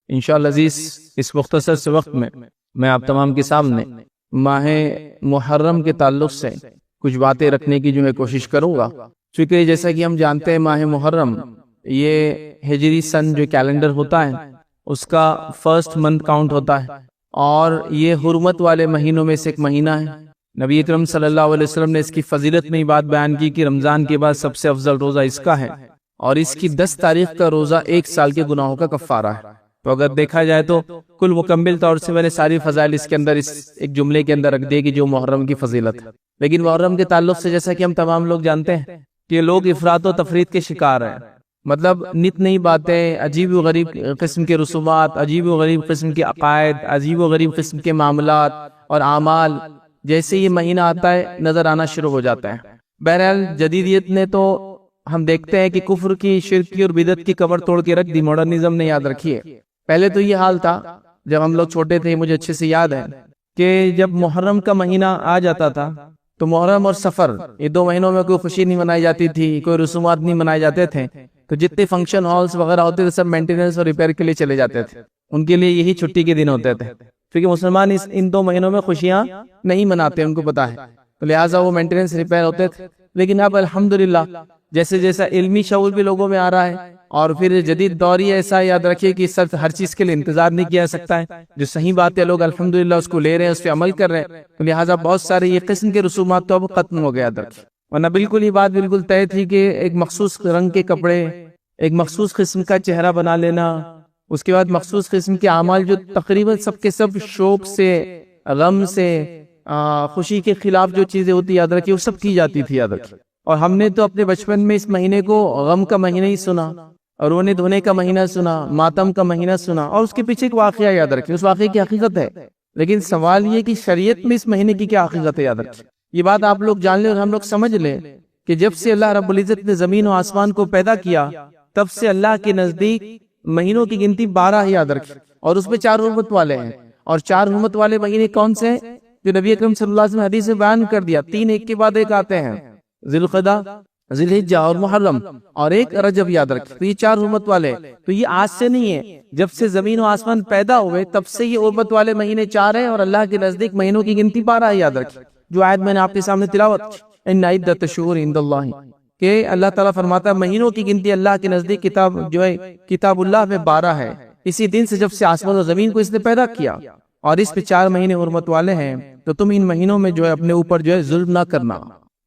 انشاءاللہ عزیز اس مختصر سے وقت میں آپ تمام کے سامنے ماہ محرم کے تعلق سے کچھ باتیں رکھنے کی کوشش کروں گا، چونکہ جیسا کہ ہم جانتے ہیں ماہ محرم یہ ہجری سن جو کیلنڈر ہوتا ہے اس کا فرسٹ منتھ کاؤنٹ ہوتا ہے، اور یہ حرمت والے مہینوں میں سے ایک مہینہ ہے۔ نبی اکرم صلی اللہ علیہ وسلم نے اس کی فضیلت میں بات بیان کی کہ رمضان کے بعد سب سے افضل روزہ اس کا ہے، اور اس کی 10 تاریخ کا روزہ 1 سال کے گناہوں کا کفارہ ہے۔ تو اگر دیکھا جائے تو کل مکمل طور سے میں نے ساری فضائل اس کے اندر اس ایک جملے کے اندر رکھ دی کہ جو محرم کی فضیلت ہے۔ لیکن محرم کے تعلق سے جیسا کہ ہم تمام لوگ جانتے ہیں کہ لوگ افراط و تفریط کے شکار ہیں، مطلب نت نئی باتیں، عجیب و غریب قسم کے رسومات، عجیب و غریب قسم کے عقائد، عجیب و غریب قسم کے معاملات اور اعمال جیسے یہ مہینہ آتا ہے نظر آنا شروع ہو جاتا ہے۔ بہرحال جدیدیت نے تو ہم دیکھتے ہیں کہ کفر کی، شرک کی اور بدعت کی کمر توڑ کے رکھ دی، ماڈرنزم نے، یاد رکھیے۔ پہلے تو یہ حال تھا جب ہم لوگ چھوٹے تھے، مجھے اچھے سے یاد ہے کہ جب محرم کا مہینہ آ جاتا تھا تو محرم اور سفر یہ 2 مہینوں میں کوئی خوشی نہیں منائی جاتی تھی، کوئی رسومات نہیں منائے جاتے تھے، تو جتنے فنکشن ہالز وغیرہ ہوتے تھے سب مینٹیننس اور ریپیئر کے لیے چلے جاتے تھے، ان کے لیے یہی چھٹی کے دن ہوتے تھے، کیونکہ مسلمان ان 2 مہینوں میں خوشیاں نہیں مناتے، ان کو پتا ہے، تو لہٰذا وہ مینٹیننس ریپیئر ہوتے تھے۔ لیکن اب الحمدللہ جیسے جیسا علمی شعور بھی لوگوں میں آ رہا ہے، اور پھر جدید دور ہی ایسا، یاد رکھیے کہ سب ہر چیز کے لیے انتظار نہیں کیا سکتا ہے، جو صحیح بات ہے لوگ الحمدللہ اس کو لے رہے ہیں، اس پہ عمل کر رہے ہیں، تو لہٰذا بہت سارے یہ قسم کے رسومات تو اب ختم ہو گیا درخت، ورنہ بالکل یہ بات بالکل طے تھی کہ ایک مخصوص رنگ کے کپڑے، ایک مخصوص قسم کا چہرہ بنا لینا، اس کے بعد مخصوص قسم کے اعمال جو تقریباً سب کے سب شوق سے، غم سے، خوشی کے خلاف جو چیزیں ہوتی یاد رکھیے وہ سب کی جاتی تھی، یاد رکھیے۔ اور ہم نے تو اپنے بچپن میں اس مہینے کو غم کا مہینہ ہی سنا، اور رونے دھونے کا مہینہ سنا، ماتم کا مہینہ سنا، اور اس کے پیچھے ایک واقعہ یاد رکھیں، اس واقعے کی حقیقت ہے، لیکن سوال یہ کہ شریعت میں اس مہینے کی کیا حقیقت ہے، یاد رکھیں۔ یہ بات آپ لوگ جان لیں اور ہم لوگ سمجھ لیں کہ جب سے اللہ رب العزت نے زمین و آسمان کو پیدا کیا تب سے اللہ کے نزدیک مہینوں کی گنتی 12 ہے، یاد رکھیں، اور اس میں 4 حرمت والے ہیں، اور 4 حرمت والے مہینے کون سے ہیں جو نبی اکرم صلی اللہ علیہ وسلم نے حدیث میں بیان کر دیا، 3 ایک کے بعد ایک آتے ہیں، ذی القعدہ، ذی الحجہ اور محرم، اور ایک رجب، یاد رکھیں، تو یہ 4 حرمت والے، تو یہ آج سے نہیں ہے، جب سے زمین و آسمان پیدا ہوئے تب سے یہ حرمت والے مہینے 4 ہیں، اور اللہ کے نزدیک مہینوں کی گنتی 12 ہے، یاد رکھیں۔ جو آیت میں نے آپ کے سامنے تلاوت کی، ان عدۃ الشہور عند اللہ، کہ اللہ تعالیٰ فرماتا ہے مہینوں کی گنتی اللہ کے نزدیک کتاب جو ہے کتاب اللہ میں 12 ہے، اسی دن سے جب سے آسمان و زمین کو اس نے پیدا کیا، اور اس پہ 4 مہینے حرمت والے ہیں، تو تم ان مہینوں میں جو ہے اپنے اوپر جو ہے ظلم نہ کرنا۔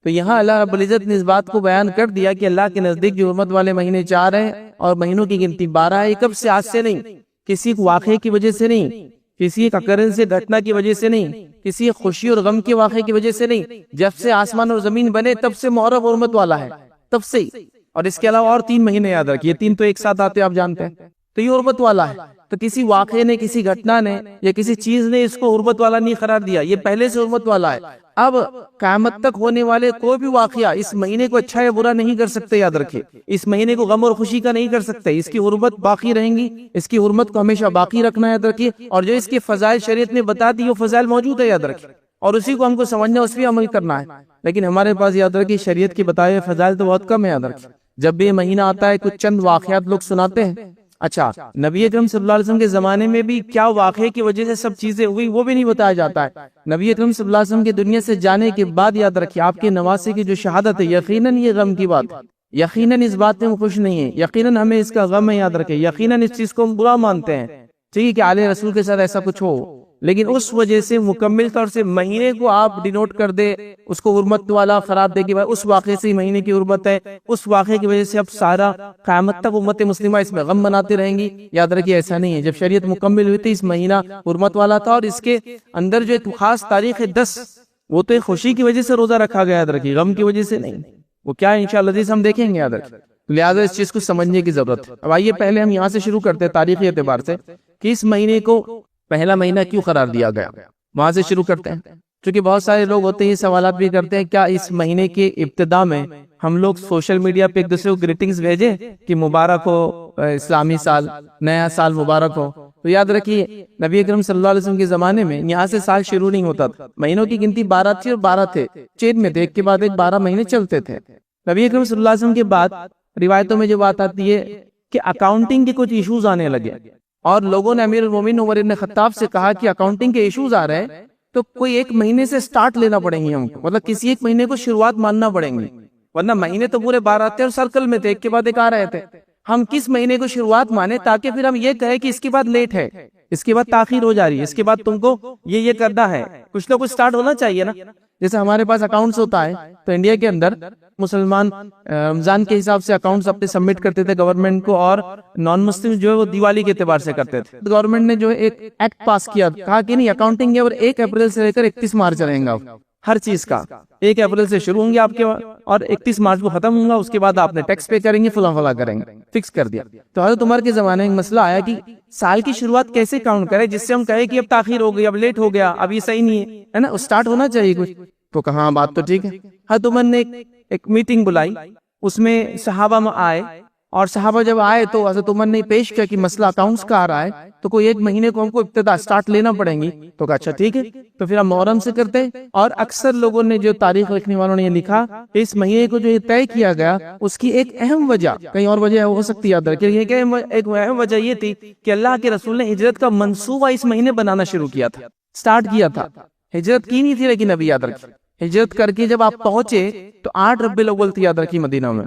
تو یہاں اللہ رب العزت نے اس بات کو بیان کر دیا کہ اللہ کے نزدیک جو حرمت والے مہینے 4 ہیں اور مہینوں کی گنتی 12 ہے، یہ کب سے؟ آج سے نہیں، کسی واقعے کی وجہ سے نہیں، کسی ایک اکرنس سے گھٹنا کی وجہ سے نہیں، کسی خوشی اور غم کے واقعے کی وجہ سے نہیں، جب سے آسمان اور زمین بنے تب سے محرم حرمت والا ہے، تب سے ہی۔ اور اس کے علاوہ اور 3 مہینے یاد رکھیے، 3 تو ایک ساتھ آتے آپ جانتے ہیں، تو یہ حرمت والا ہے، تو کسی واقعے نے، کسی گھٹنا نے یا کسی چیز نے اس کو حرمت والا نہیں قرار دیا، یہ پہلے سے حرمت والا ہے۔ اب قیامت تک ہونے والے کوئی بھی واقعہ اس مہینے کو اچھا یا برا نہیں کر سکتے، یاد رکھیں، اس مہینے کو غم اور خوشی کا نہیں کر سکتے، اس کی حرمت باقی رہیں گی، اس کی حرمت کو ہمیشہ باقی رکھنا، یاد رکھیے، اور جو اس کے فضائل شریعت نے بتا دی وہ فضائل موجود ہے، یاد رکھیں، اور اسی کو ہم کو سمجھنا، اس پہ عمل کرنا ہے۔ لیکن ہمارے پاس یاد رکھیے شریعت کی بتائے فضائل تو بہت کم ہے، یاد رکھیں۔ جب بھی یہ مہینہ آتا ہے کچھ چند واقعات لوگ سناتے ہیں، اچھا نبی اکرم صلی اللہ علیہ وسلم کے زمانے میں بھی کیا واقعے کی وجہ سے سب چیزیں ہوئی وہ بھی نہیں بتایا جاتا ہے۔ نبی اکرم صلی اللہ علیہ وسلم کے دنیا سے جانے کے بعد یاد رکھیے آپ کے نواسے کی جو شہادت ہے، یقیناً یہ غم کی بات ہے، یقیناً اس بات میں ہم خوش نہیں ہیں، یقیناً ہمیں اس کا غم ہے، یاد رکھیں، یقیناً اس چیز کو ہم برا مانتے ہیں، ٹھیک ہے کہ آل رسول کے ساتھ ایسا کچھ ہو، لیکن اس وجہ سے مکمل طور سے مہینے کو آپ ڈینوٹ کر دے، اس کو حرمت والا قرار دے کہ اس واقعے سے مہینے کی حرمت ہے، اس واقعے کی وجہ سے اب سارا قیامت تک امت مسلمہ اس میں غم مناتے رہیں گی، یاد رکھیے ایسا نہیں ہے۔ جب شریعت مکمل ہوئی تھی اس مہینہ حرمت والا تھا، اور اس کے اندر جو ایک خاص تاریخ ہے 10، وہ تو ایک خوشی کی وجہ سے روزہ رکھا گیا، یاد رکھیے، غم کی وجہ سے نہیں، وہ کیا ہے انشاءاللہ ہم دیکھیں گے، یاد رکھیے، لہٰذا اس چیز کو سمجھنے کی ضرورت ہے۔ اب آئیے پہلے ہم یہاں سے شروع کرتے ہیں تاریخی اعتبار سے کہ اس مہینے کو پہلا مہینہ کیوں قرار دیا گیا، وہاں سے شروع کرتے ہیں، کیونکہ بہت سارے لوگ ہوتے ہیں یہ سوالات بھی کرتے ہیں کیا اس مہینے کے ابتدا میں ہم لوگ سوشل میڈیا پہ ایک دوسرے کو گریٹنگز بھیجیں کہ مبارک ہو اسلامی سال، نیا سال مبارک ہو؟ تو یاد رکھیے نبی اکرم صلی اللہ علیہ وسلم کے زمانے میں یہاں سے سال شروع نہیں ہوتا تھا، مہینوں کی گنتی 12 تھی اور 12 تھے، چین میں تھے، ایک کے بعد ایک 12 مہینے چلتے تھے۔ نبی اکرم صلی اللہ علیہ وسلم کے بعد روایتوں میں جو بات آتی ہے کہ اکاؤنٹنگ کے کچھ ایشوز آنے لگے، اور لوگوں نے امیر المومنین عمر بن خطاب سے کہا کہ اکاؤنٹنگ کے ایشوز آ رہے ہیں تو کوئی ایک مہینے سے سٹارٹ لینا پڑیں گے ہم کو، مطلب کسی ایک مہینے کو شروعات ماننا پڑیں گے، ورنہ مہینے تو پورے 12 تھے اور سرکل میں تھے، ایک کے بعد ایک آ رہے تھے. ہم کس مہینے کو شروعات مانے تاکہ پھر ہم یہ کہیں کہ اس کے بعد لیٹ ہے، اس کے بعد تاخیر ہو جا رہی ہے، اس کے بعد تم کو یہ کرنا ہے، کچھ نہ کچھ سٹارٹ ہونا چاہیے نا. جیسے ہمارے پاس اکاؤنٹس ہوتا ہے تو انڈیا کے اندر مسلمان رمضان کے حساب سے اکاؤنٹس اپنے سبمٹ کرتے تھے گورنمنٹ کو، اور نان مسلم جو ہے وہ دیوالی کے اعتبار سے کرتے تھے. گورنمنٹ نے جو ہے ایک ایکٹ پاس کیا، کہا کہ نہیں اکاؤنٹنگ ہے اور 1 اپریل سے لے کر 31 مارچ رہیں گا ہر چیز کا. 1 اپریل سے شروع ہوں گے آپ کے اور 31 مارچ کو ختم ہوں گا، اس کے بعد آپ نے ٹیکس پے کریں گے، فلاں کریں گے، فکس کر دیا. تو حضرت عمر کے زمانے میں مسئلہ آیا کہ سال کی شروعات کیسے کاؤنٹ کرے جس سے ہم کہیں کہ اب تاخیر ہو گئی، اب لیٹ ہو گیا، اب یہ صحیح نہیں ہے نا، اسٹارٹ ہونا چاہیے کچھ. تو کہاں بات تو ٹھیک ہے. حضرت عمر نے ایک میٹنگ بلائی، اس میں صحابہ میں آئے، اور صحابہ جب آئے تو حضرت عمر نے پیش کیا کہ مسئلہ اکاؤنٹس کا آ رہا ہے تو کوئی ایک مہینے کو ہم کو ابتدا سٹارٹ لینا پڑیں گی. تو کہا اچھا ٹھیک ہے، تو پھر ہم محرم سے کرتے ہیں. اور اکثر لوگوں نے جو تاریخ لکھنے والوں نے یہ لکھا، اس مہینے کو جو یہ طے کیا گیا اس کی ایک اہم وجہ، کہیں اور وجہ ہو سکتی ہے یاد رکھیے، ایک اہم وجہ یہ تھی کہ اللہ کے رسول نے ہجرت کا منصوبہ اس مہینے بنانا شروع کیا تھا، سٹارٹ کیا تھا. ہجرت کی نہیں تھی لیکن ابھی یاد رکھیے، ہجرت کر کے جب آپ پہنچے تو 8 ربیع الاول تھی یاد رکھیے مدینہ میں.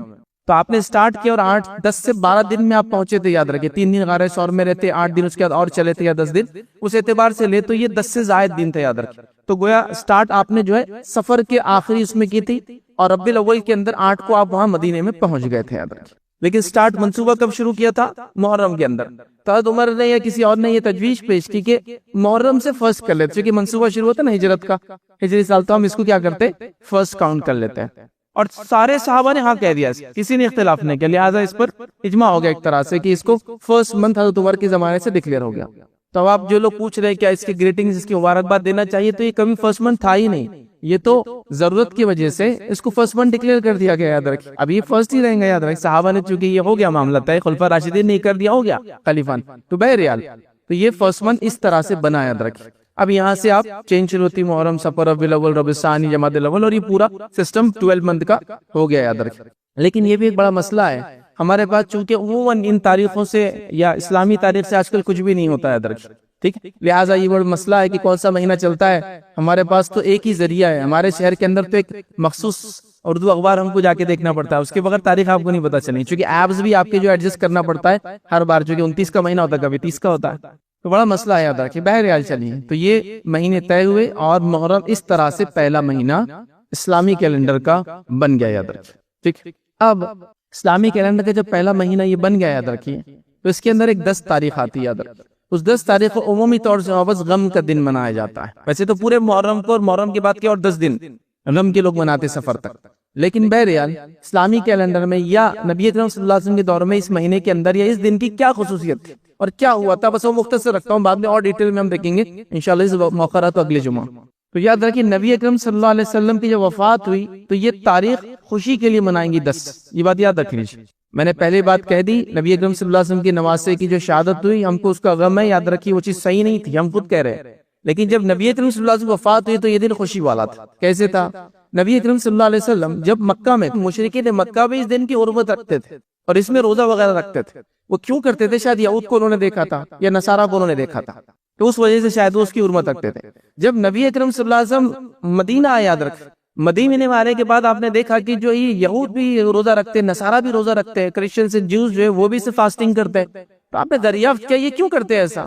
تو آپ نے سٹارٹ کیا اور 10 سے 12 دن میں آپ پہنچے تھے یاد رکھیں. 3 دن غار ثور میں رہتے، 8 دن اس کے بعد اور چلے تھے یا 10 دن، اس اعتبار سے لے تو یہ 10 سے زائد دن تھے یاد رکھیں. تو گویا سٹارٹ آپ نے جو ہے سفر کے آخری اس میں کی تھی، اور ربیع الاول کے اندر 8 کو آپ وہاں مدینے میں پہنچ گئے تھے یاد رکھیں. لیکن سٹارٹ منصوبہ کب شروع کیا تھا؟ محرم کے اندر. تو حضرت عمر نے یا کسی اور نے یہ تجویز پیش کی کہ محرم سے فرسٹ کر لیتے، کیونکہ منصوبہ شروع ہوتا نا ہجرت کا، ہجری سال، تو ہم اس کو کیا کرتے، فرسٹ کاؤنٹ کر لیتے ہیں. اور سارے صحابہ نے ہاں کہہ دیا، کسی نے اختلاف نہیں کیا، لہٰذا اس پر اجماع ہو گیا ایک طرح سے کہ اس کو فرسٹ منتھ حضرت عمر کے زمانے سے ڈکلیئر ہو گیا. تو اب آپ جو لوگ پوچھ رہے ہیں کیا اس کی گریٹنگز، اس کی مبارکباد دینا چاہیے، تو یہ کبھی فرسٹ منتھ تھا ہی نہیں، یہ تو ضرورت کی وجہ سے اس کو فرسٹ منتھ ڈکلیئر کر دیا گیا یاد رکھیں. اب یہ فرسٹ ہی رہیں گا یاد رکھیں، صحابہ نے چونکہ یہ ہو گیا معاملہ طے، خلفاء راشدین نے کر دیا، ہو گیا خلیفان، تو بہرحال تو یہ فرسٹ منتھ اس طرح سے بنا یاد رکھیں. اب یہاں سے آپ چینج شروع ہوتی، محرم، صفر، ربیع الاول، ربیع الثانی، جمادی الاول، اور یہ پورا سسٹم 12 منتھ کا ہو گیا یاد رکھیں. لیکن یہ بھی ایک بڑا مسئلہ ہے ہمارے پاس، چونکہ عموماً ان تاریخوں سے یا اسلامی تاریخ سے آج کل کچھ بھی نہیں ہوتا یاد رکھیں، ٹھیک، لہٰذا یہ بڑا مسئلہ ہے کہ کون سا مہینہ چلتا ہے. ہمارے پاس تو ایک ہی ذریعہ ہے، ہمارے شہر کے اندر تو ایک مخصوص اردو اخبار ہم کو جا کے دیکھنا پڑتا ہے، اس کے بغیر تاریخ آپ کو نہیں پتا چلیں، چونکہ ایپس بھی آپ کے جو ایڈجسٹ کرنا پڑتا ہے ہر بار، چونکہ 29 کا مہینہ ہوتا ہے، کبھی 30 کا ہوتا ہے، تو بڑا مسئلہ ہے یاد رکھیں. بہرحال چلیے، تو یہ مہینے طے ہوئے اور محرم اس طرح سے پہلا مہینہ اسلامی کیلنڈر کا بن گیا یاد رکھیں. ٹھیک، اب اسلامی کیلنڈر کا جب پہلا مہینہ یہ بن گیا یاد رکھیے، تو اس کے اندر ایک 10 تاریخ آتی ہے یاد رکھیں. اس 10 تاریخ کو عمومی طور سے واپس غم کا دن منایا جاتا ہے. ویسے تو پورے محرم کو اور محرم کے بعد کے اور 10 دن غم کے لوگ مناتے سفر تک، لیکن بہرحال اسلامی کیلنڈر میں یا نبی اکرم صلی اللہ علیہ وسلم کے دور میں اس مہینے کے اندر یا اس دن کی کیا خصوصیت تھی اور کیا ہوا تھا، بس وہ مختصر رکھتا ہوں، بعد میں اور ڈیٹیل میں ہم دیکھیں گے انشاءاللہ اس موقع رہا تو اگلے جمعہ. تو یاد رکھیں نبی اکرم صلی اللہ علیہ وسلم کی جب وفات ہوئی تو یہ تاریخ خوشی کے لیے منائیں گی 10، یہ بات یاد رکھ لیجیے. میں نے پہلے بات کہہ دی، نبی اکرم صلی اللہ علیہ وسلم کی نواسے کی جو شہادت ہوئی، ہم کو اس کا غم ہے، یاد رکھیے وہ چیز صحیح نہیں تھی، ہم خود کہہ رہے ہیں. لیکن جب نبی اکرم صلی اللہ علیہ وسلم کی وفات ہوئی تو یہ دن خوشی والا تھا. کیسے تھا؟ نبی اکرم صلی اللہ علیہ وسلم جب مکہ میں، مشرکین مکہ بھی اس دن کی حرمت رکھتے تھے اور اس میں روزہ وغیرہ رکھتے تھے. وہ کیوں کرتے تھے؟ شاید یہود کو انہوں نے دیکھا تھا یا نصارہ کو انہوں نے دیکھا تھا، تو اس وجہ سے شاید وہ اس کی حرمت رکھتے تھے. جب نبی اکرم صلی اللہ علیہ وسلم مدینہ آئے، یاد رکھ، مدینے میں آنے کے بعد آپ نے دیکھا کہ جو یہ یہود بھی روزہ رکھتے، نصارہ بھی روزہ رکھتے، کرسچن سے جوز جو ہے وہ بھی فاسٹنگ کرتے. تو آپ نے دریافت کیا یہ کیوں کرتے ایسا؟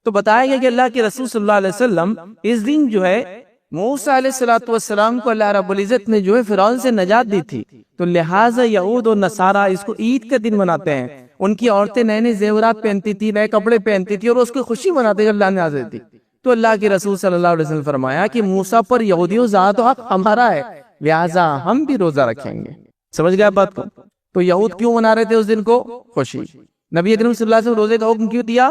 تو بتایا گیا کہ اللہ کے رسول صلی اللہ علیہ وسلم اس دن جو ہے موسیٰ علیہ السلام کو اللہ رب العزت نے جو ہے فرعون سے نجات دی تھی، تو لہٰذا یہود اور نصارہ اس کو عید کا دن مناتے ہیں. ان کی عورتیں نئے نئے زیورات پہنتی تھی، نئے کپڑے پہنتی تھی اور اس کی خوشی مناتے ہیں اللہ نے نازل دی. تو اللہ کے رسول صلی اللہ علیہ وسلم فرمایا کہ موسیٰ پر یہودیوں ذات حق ہمارا ہے، لہٰذا ہم بھی روزہ رکھیں گے. سمجھ گئے بات کو؟ تو یہود کیوں منا رہے تھے اس دن کو؟ خوشی. نبی اکرم صلی اللہ علیہ وسلم روزے کا حکم کیوں دیا؟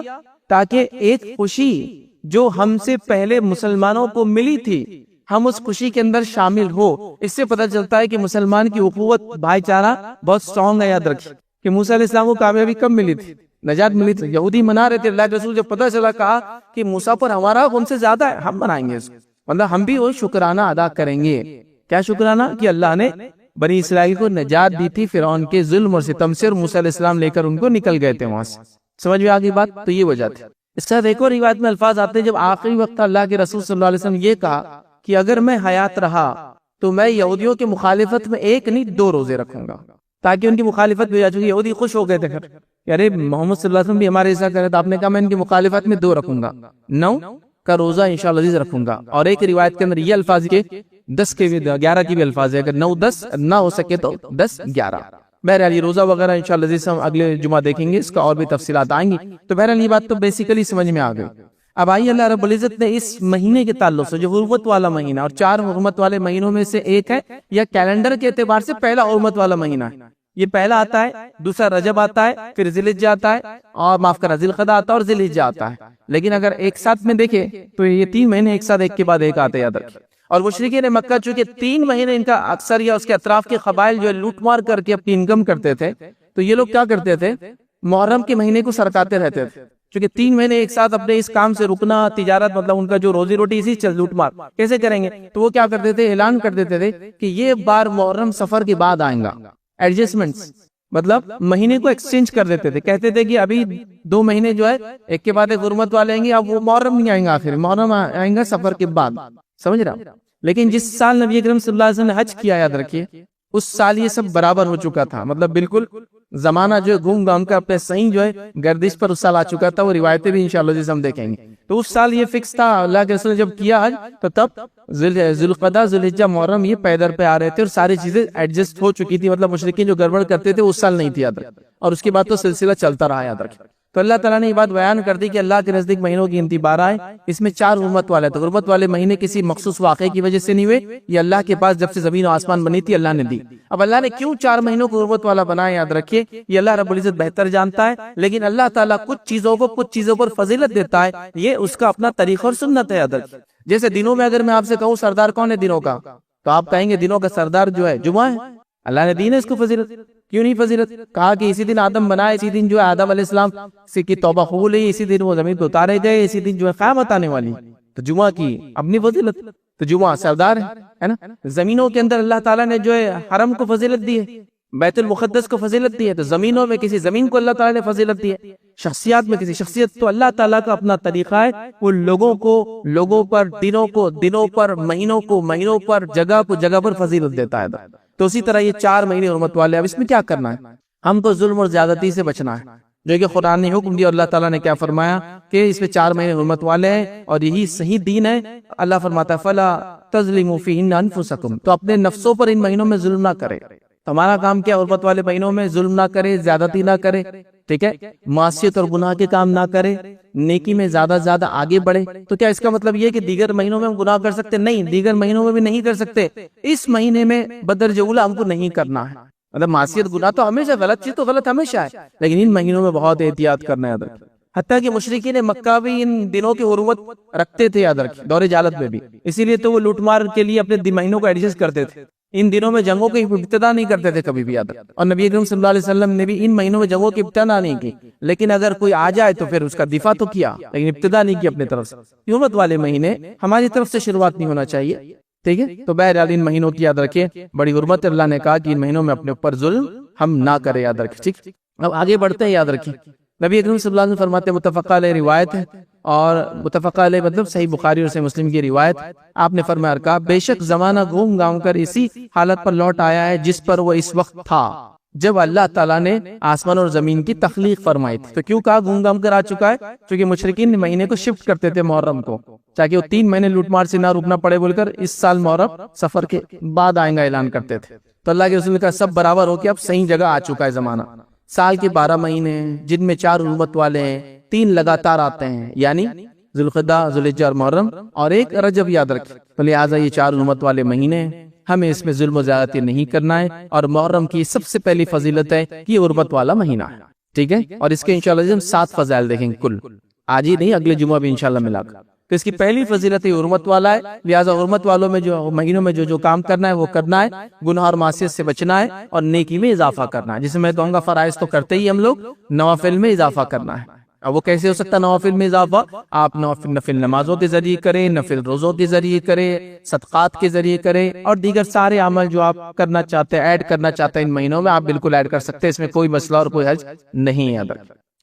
تاکہ ایک خوشی جو ہم سے پہلے مسلمانوں کو ملی تھی ہم اس خوشی کے اندر شامل ہو. اس سے پتہ چلتا ہے کہ مسلمان کی اخوت، بھائی چارہ بہت سٹرونگ ہے. یاد رکھیں کہ موسیٰ علیہ السلام کو کامیابی کب ملی تھی؟ نجات ملی تھی. یہودی منا رہے تھے، اللہ کے رسول جب پتہ چلا کہا کہ موسیٰ پر ہمارا حق ان سے زیادہ ہے، ہم منائیں گے اس کو، مطلب ہم بھی وہ شکرانہ ادا کریں گے. کیا شکرانہ؟ کہ اللہ نے بنی اسرائیل کو نجات دی تھی فرعون کے ظلم اور ستم سے، اور موسیٰ علیہ السلام لے کر ان کو نکل گئے تھے وہاں سے. سمجھ میں آگئی بات؟ تو یہ وجہ تھی۔ اس کے ساتھ ایک اور روایت میں الفاظ آتے ہیں جب آخری وقت اللہ کے رسول صلی اللہ علیہ وسلم یہ کہا کہ اگر میں حیات رہا تو میں یہودیوں کی مخالفت میں ایک نہیں 2 روزے رکھوں گا، تاکہ ان کی مخالفت بھی ہو جائے۔ یہودی خوش ہو گئے تھے کہ ارے محمد صلی اللہ علیہ وسلم بھی ہمارے ایسا کرے، تو آپ نے کہا میں ان کی مخالفت میں 2 رکھوں گا، 9 کا روزہ انشاءاللہ عزیز رکھوں گا۔ اور ایک روایت کے اندر یہ الفاظ کے 10 کے بھی 11 کی بھی الفاظ ہے، اگر 9 10 نہ ہو سکے تو 10 11۔ بہرحال یہ روزہ وغیرہ انشاءاللہ عزیز ہم اگلے جمعہ دیکھیں گے، اس کا اور بھی تفصیلات آئیں گی۔ تو بہرحال یہ بات تو بیسیکلی سمجھ میں آ گئی۔ اب آئیے اللہ رب العزت نے اس مہینے کے تعلق سے جو حرمت والا مہینہ، اور 4 حرمت والے مہینوں میں سے ایک ہے، یا کیلنڈر کے اعتبار سے پہلا حرمت والا مہینہ ہے، یہ پہلا آتا ہے، دوسرا رجب آتا ہے، پھر ذی الحجہ آتا ہے، اور معاف کرنا ذی القعدہ آتا ہے، اور ذی الحجہ آتا ہے۔ لیکن اگر ایک ساتھ میں دیکھیں تو یہ 3 مہینے ایک ساتھ ایک کے بعد ایک آتے ہیں، یاد رکھیں۔ اور مشرکین مکہ چونکہ 3 مہینے ان کا اکثر یا اس کے اطراف کے قبائل جو لوٹ مار کر کے اپنی انکم کرتے تھے، تو یہ لوگ کیا کرتے تھے، محرم کے مہینے کو سرکاتے رہتے تھے، چونکہ 3 مہینے ایک ساتھ اپنے اس کام سے رکنا، تجارت مطلب ان کا جو روزی روٹی اسی چل لوٹ مار کیسے کریں گے، تو وہ کیا کرتے تھے، اعلان کر دیتے تھے کہ یہ بار محرم سفر کے بعد آئیں گا۔ ایڈجسٹمنٹس مطلب مہینے کو ایکسچینج کر دیتے تھے، کہتے تھے کہ ابھی 2 مہینے جو ہے ایک کے بعد ایک حرمت والے آئیں گے، اب وہ محرم نہیں آئیں گا، آخر محرم آئیں گا سفر کے بعد، سمجھ رہا۔ لیکن جس سال نبی اکرم صلی اللہ علیہ وسلم نے حج کیا، یاد رکھیے اس سال یہ سب برابر ہو چکا تھا، مطلب بالکل زمانہ جو ہے گھوم گھام کر اپنے صحیح جو ہے گردش پر اس سال آ چکا تھا، وہ روایتیں بھی انشاءاللہ جیسے ہم دیکھیں گے۔ تو اس سال یہ فکس تھا، اللہ کے رسول نے جب کیا حج تو تب ذی القعدہ، ذی الحجہ، محرم یہ پیدر پہ آ رہے تھے، اور ساری چیزیں ایڈجسٹ ہو چکی تھی، مطلب مشرکین جو گڑبڑ کرتے تھے اس سال نہیں تھی، یاد رکھ، اور اس کے بعد تو سلسلہ چلتا رہا، یاد رکھ۔ تو اللہ تعالیٰ نے یہ بات بیان کر دی کہ اللہ کے نزدیک مہینوں کی گنتی 12 ہے، اس میں 4 حرمت والے تھے۔ حرمت والے مہینے کسی مخصوص واقعے کی وجہ سے نہیں ہوئے، یہ اللہ کے پاس جب سے زمین و آسمان بنی تھی اللہ نے دی۔ اب اللہ نے کیوں 4 مہینوں کو حرمت والا بنایا، یاد رکھیے یہ اللہ رب العزت بہتر جانتا ہے، لیکن اللہ تعالیٰ کچھ چیزوں پر فضیلت دیتا ہے، یہ اس کا اپنا طریقہ اور سنت ہے، یاد رکھیے۔ جیسے دنوں میں اگر میں آپ سے کہوں سردار کون ہے دنوں کا، تو آپ کہیں گے دنوں کا سردار جو ہے جمعہ ہے، اللہ نے دی ہے اس کو فضیلت۔ کیوں نہیں فضیلت؟ کہا کہ اسی دن آدم بنائے، اسی دن جو ہے آدم علیہ السلام سے کی توبہ قبول ہے، اسی دن وہ زمین پہ اتارے گئے، اسی دن جو ہے قیامت آنے والی، تو جمعہ کی اپنی فضیلت، تو جمعہ سردار ہے نا۔ زمینوں کے اندر اللہ تعالیٰ نے جو ہے حرم کو فضیلت دی ہے، بیت المقدس کو فضیلت دی ہے، تو زمینوں میں کسی زمین کو اللہ تعالیٰ نے فضیلت دی ہے، شخصیات میں کسی شخصیت، تو اللہ تعالیٰ کا اپنا طریقہ ہے، وہ لوگوں پر دنوں پر مہینوں پر جگہ پر فضیلت دیتا ہے۔ تو اسی طرح یہ 4 مہینے حرمت والے، اب اس میں کیا کرنا ہے، ہم کو ظلم اور زیادتی سے بچنا ہے، جو کہ قرآن نے حکم دیا، اللہ تعالیٰ نے کیا فرمایا کہ اس میں 4 مہینے حرمت والے ہیں، اور یہی صحیح دین ہے۔ اللہ فرماتا ہے فَلَا تَظْلِمُوا فِيهِنَّ أَنفُسَكُمْ، تو اپنے نفسوں پر ان مہینوں میں ظلم نہ کرے۔ ہمارا کام کیا، حرمت والے مہینوں میں ظلم نہ کرے، زیادتی نہ کرے، ٹھیک ہے، معصیت اور گناہ کے کام نہ کرے، نیکی میں زیادہ آگے بڑھے۔ تو کیا اس کا مطلب یہ کہ دیگر مہینوں میں ہم گناہ کر سکتے؟ نہیں، دیگر مہینوں میں بھی نہیں کر سکتے، اس مہینے میں بدرجہ اولی ہم کو نہیں کرنا ہے۔ مطلب معصیت گناہ تو ہمیشہ غلط چیز تو غلط ہمیشہ ہے، لیکن ان مہینوں میں بہت احتیاط کرنا ہے، یاد رکھیں۔ حتیٰ کہ مشرکین مکہ بھی ان دنوں کی حرمت رکھتے تھے، یاد رکھیں، دور جہالت میں بھی، اسی لیے تو وہ لوٹ مار کے لیے اپنے مہینوں کو ایڈجسٹ کرتے تھے، ان دنوں میں جنگوں کی ابتدا نہیں کرتے تھے کبھی بھی، یاد رکھیں۔ اور نبی اکرم صلی اللہ علیہ وسلم نے بھی ان مہینوں میں جنگوں کی ابتدا نہیں کی، لیکن اگر کوئی آ جائے تو پھر اس کا دفاع تو کیا، لیکن ابتدا نہیں کی اپنے طرف سے۔ حرمت والے مہینے ہماری طرف سے شروعات نہیں ہونا چاہیے، ٹھیک ہے۔ تو بہرحال ان مہینوں کی یاد رکھیں، بڑی حرمت اللہ نے کہا کہ ان مہینوں میں اپنے اوپر ظلم ہم نہ کریں، یاد رکھیں، ٹھیک۔ اب آگے بڑھتے ہیں، یاد رکھیں نبی اکرم صلی اللہ علیہ وسلم فرماتے ہیں، متفق علیہ روایت ہے، اور متفق علیہ مطلب صحیح بخاری اور صحیح مسلم کی روایت، آپ نے فرمایا کہا بے شک زمانہ گھوم گھام کر اسی حالت پر لوٹ آیا ہے جس پر وہ اس وقت تھا جب اللہ تعالیٰ نے آسمان اور زمین کی تخلیق فرمائی تھی۔ تو کیوں کہا گھوم گھام کر آ چکا ہے؟ کیونکہ مشرکین مہینے کو شفٹ کرتے تھے محرم کو، تاکہ وہ 3 مہینے لوٹ مار سے نہ رکنا پڑے بول کر اس سال محرم سفر کے بعد آئیں گا اعلان کرتے تھے۔ تو اللہ کے رسول کا سب برابر ہو کے اب صحیح جگہ آ چکا ہے زمانہ۔ سال کے 12 مہینے جن میں 4 حرمت والے ہیں، 3 لگاتار آتے ہیں، یعنی ذی القعدہ، ذی الحجہ اور محرم، اور ایک رجب، یاد رکھیں۔ تو لہٰذا یہ 4 حرمت والے مہینے ہیں، ہمیں اس میں ظلم و زیادتی نہیں کرنا ہے، اور محرم کی سب سے پہلی فضیلت ہے کہ یہ حرمت والا مہینہ ہے، ٹھیک ہے۔ اور اس کے انشاءاللہ ہم 7 فضائل دیکھیں گے کل، آج ہی نہیں اگلے جمعہ بھی انشاءاللہ ملا کر۔ تو اس کی پہلی فضیلت یہ حرمت والا ہے، لہٰذا حرمت والوں میں جو مہینوں میں جو کام کرنا ہے وہ کرنا ہے، گناہ اور معصیت سے بچنا ہے، اور نیکی میں اضافہ کرنا ہے۔ جسے میں کہوں گا فرائض تو کرتے ہی ہم لوگ، نوافل میں اضافہ کرنا ہے۔ اب وہ کیسے ہو سکتا ہے نوافل میں اضافہ؟ آپ نفل نمازوں کے ذریعے کریں، نفل روزوں کے ذریعے کریں، صدقات کے ذریعے کریں، اور دیگر سارے عمل جو آپ کرنا چاہتے ہیں، ایڈ کرنا چاہتے ہیں ان مہینوں میں، آپ بالکل ایڈ کر سکتے ہیں، اس میں کوئی مسئلہ اور کوئی حرج نہیں ہے۔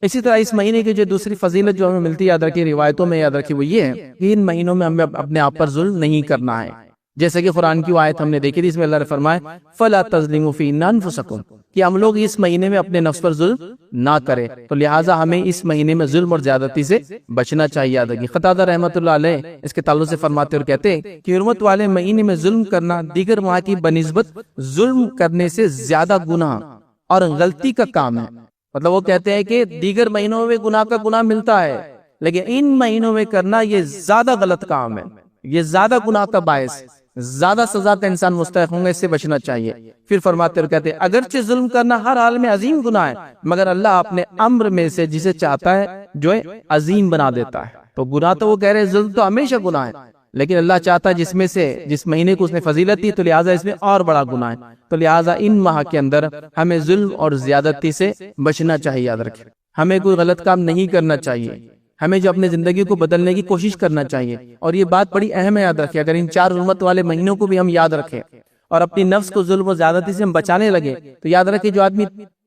اسی طرح اس مہینے کی جو دوسری فضیلت جو ہمیں ملتی ہے، یاد رکھیے روایتوں میں یاد رکھیے، وہ یہ ہے کہ ان مہینوں میں ہمیں اپنے آپ پر ظلم نہیں کرنا ہے. جیسے کہ قرآن کی آیت ہم نے دیکھی تھی، اس میں اللہ نے فرمایا فَلَا تَظْلِمُوا فِيهِنَّ أَنفُسَكُمْ، کہ ہم لوگ اس مہینے میں اپنے نفس پر ظلم نہ کریں. تو لہٰذا ہمیں اس مہینے میں ظلم اور زیادتی سے بچنا چاہیے. یاد رکھیے قتادہ رحمۃ اللہ علیہ اس کے تعلق سے فرماتے اور کہتے ہیں کہ حرمت والے مہینے میں ظلم کرنا دیگر ماہ کی بنسبت ظلم کرنے سے زیادہ گناہ اور غلطی کا کام ہے. مطلب وہ کہتے ہیں کہ دیگر مہینوں میں گناہ کا گناہ ملتا ہے، لیکن ان مہینوں میں کرنا یہ زیادہ غلط کام ہے، یہ زیادہ گناہ کا باعث، زیادہ سزا کا انسان مستحق ہوں گے، اس سے بچنا چاہیے. پھر فرماتے اور کہتے ہیں اگرچہ ظلم کرنا ہر حال میں عظیم گناہ ہے، مگر اللہ اپنے امر میں سے جسے چاہتا ہے جو ہے عظیم بنا دیتا ہے. تو گناہ تو وہ کہہ رہے ہیں ظلم تو ہمیشہ گناہ ہے، لیکن اللہ چاہتا ہے جس مہینے کو اس نے فضیلت دی تو لہٰذا اس میں اور بڑا گناہ ہے. تو لہٰذا ان ماہ کے اندر ہمیں ظلم اور زیادتی سے بچنا چاہیے. یاد رکھیں ہمیں کوئی غلط کام نہیں کرنا چاہیے، ہمیں جو اپنے زندگی کو بدلنے کی کوشش کرنا چاہیے. اور یہ بات بڑی اہم ہے، یاد رکھیں اگر ان 4 حرمت والے مہینوں کو بھی ہم یاد رکھیں اور اپنی نفس کو ظلم و زیادتی سے ہم بچانے لگے تو یاد رکھیں جو آدمی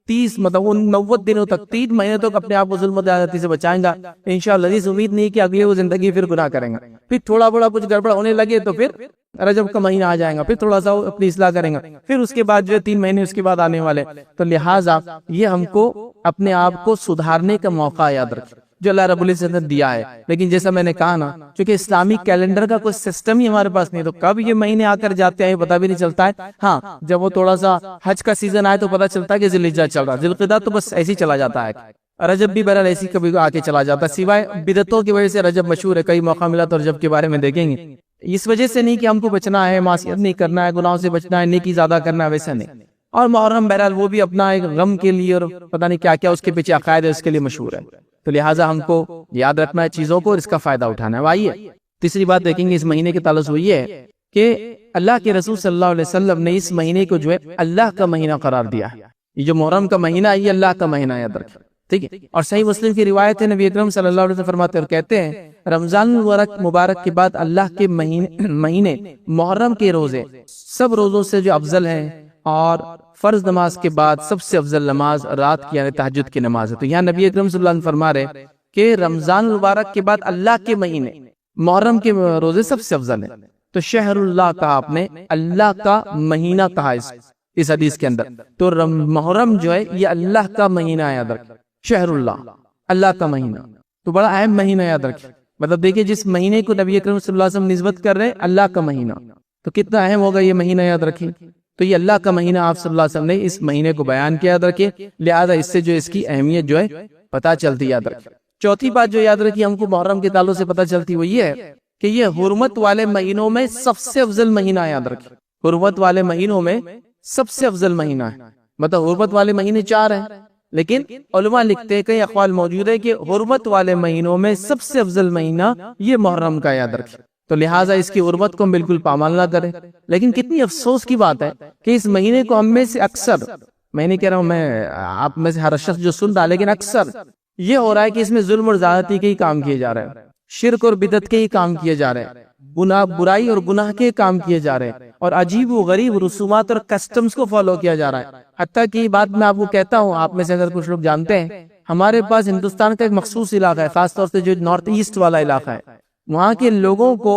30 90 دنوں تک 3 مہینے تک اپنے آپ کو ظلم و زیادتی سے بچائیں گا، انشاءاللہ اس امید نہیں کہ اگلے وہ زندگی پھر گناہ کریں گا. پھر تھوڑا بڑا کچھ گڑبڑ ہونے لگے تو پھر رجب کا مہینہ آ جائے گا، پھر تھوڑا سا اپنی اصلاح کریں گا، پھر اس کے بعد جو ہے 3 مہینے اس کے بعد آنے والے. تو لہٰذا یہ ہم کو اپنے آپ کو سدھارنے کا موقع یاد رکھیں جو اللہ رب العزت نے دیا ہے. لیکن جیسا میں نے کہا نا، چونکہ اسلامی کیلنڈر کا کوئی سسٹم ہی ہمارے پاس نہیں، تو کب یہ مہینے آ کر جاتے ہیں پتہ بھی نہیں چلتا ہے. ہاں جب وہ تھوڑا سا حج کا سیزن آئے تو پتہ چلتا ہے کہ ذی الحجہ چل رہا ہے، ذی القعدہ تو بس ایسے ہی چلا جاتا ہے. رجب بھی بہرحال ایسی کبھی آ کے چلا جاتا ہے، سوائے بدعتوں کی وجہ سے رجب مشہور ہے. کئی موقع ملا تو رجب کے بارے میں دیکھیں گے. اس وجہ سے نہیں کہ ہم کو بچنا ہے، معصیت نہیں کرنا ہے، گناہوں سے بچنا ہے، نیکی زیادہ کرنا ہے، ویسا نہیں. اور محرم بہرحال وہ بھی اپنا ایک غم کے لیے اور پتہ نہیں کیا کیا اس کے پیچھے عقائد ہے، اس کے لیے مشہور ہے. تو لہٰذا ہم کو یاد رکھنا ہے چیزوں کو اور اس کا فائدہ اٹھانا ہے. آئیے تیسری بات دیکھیں گے اس مہینے کے تعلق سے، یہ ہے کہ اللہ کے رسول صلی اللہ علیہ وسلم نے اس مہینے کو جو ہے اللہ کا مہینہ قرار دیا ہے. یہ جو محرم کا مہینہ ہے یہ اللہ کا مہینہ ہے، یاد رکھیں. ٹھیک ہے. اور صحیح مسلم کی روایت ہے، نبی اکرم صلی اللہ علیہ وسلم فرماتے اور کہتے ہیں رمضان مبارک کے بعد اللہ کے مہینے محرم کے روزے سب روزوں سے جو افضل ہیں، اور فرض نماز کے بعد سب سے افضل نماز رات کی یعنی تہجد کی نماز ہے. تو یہاں نبی اکرم صلی اللہ علیہ وسلم فرما رہے کہ رمضان مبارک کے بعد اللہ کے مہینے محرم کے روزے سب سے افضل ہیں. تو شہر اللہ کہا آپ نے، اللہ کا مہینہ کہا اس حدیث کے اندر. تو محرم جو ہے یہ اللہ کا مہینہ ہے، یاد رکھیں شہر اللہ کا مہینہ. تو بڑا اہم مہینہ یاد رکھیں. مطلب دیکھیں جس مہینے کو نبی اکرم صلی اللہ علیہ وسلم نسبت کر رہے ہیں اللہ کا مہینہ، تو کتنا اہم ہوگا یہ مہینہ، یاد رکھیں. تو یہ اللہ کا مہینہ آپ صلی اللہ علیہ وسلم نے اس مہینے کو بیان کیا، یاد رکھیں. لہذا اس سے جو اس کی اہمیت جو ہے پتہ چلتی، یاد رکھیں. چوتھی بات جو یاد رکھی ہم کو محرم کے تعلق سے پتہ چلتی وہ یہ ہے کہ یہ حرمت والے مہینوں میں سب سے افضل مہینہ ہے. یاد رکھیں حرمت والے مہینوں میں سب سے افضل مہینہ ہے. مطلب حرمت والے مہینے 4 ہیں، لیکن علماء لکھتے ہیں کئی اقوال موجود ہے کہ حرمت والے مہینوں میں سب سے افضل مہینہ یہ محرم کا، یاد رکھیں. تو لہٰذا اس کی حرمت کو ہم بالکل پامال نہ کریں. لیکن کتنی افسوس کی بات ہے کہ اس مہینے کو ہم میں سے اکثر، میں نہیں کہہ رہا ہوں میں آپ میں سے ہر شخص جو سن رہا، لیکن اکثر یہ ہو رہا ہے کہ اس میں ظلم اور زیادتی کے ہی کام کیے جا رہے ہیں، شرک اور بدعت کے ہی کام کیے جا رہے ہیں، برائی اور گناہ کے کام کیے جا رہے ہیں، اور عجیب و غریب رسومات اور کسٹمز کو فالو کیا جا رہا ہے. حتیٰ کہ بات میں آپ کو کہتا ہوں، آپ میں سے اگر کچھ لوگ جانتے ہیں، ہمارے پاس ہندوستان کا ایک مخصوص علاقہ ہے، خاص طور سے جو نارتھ ایسٹ والا علاقہ ہے، وہاں کے لوگوں کو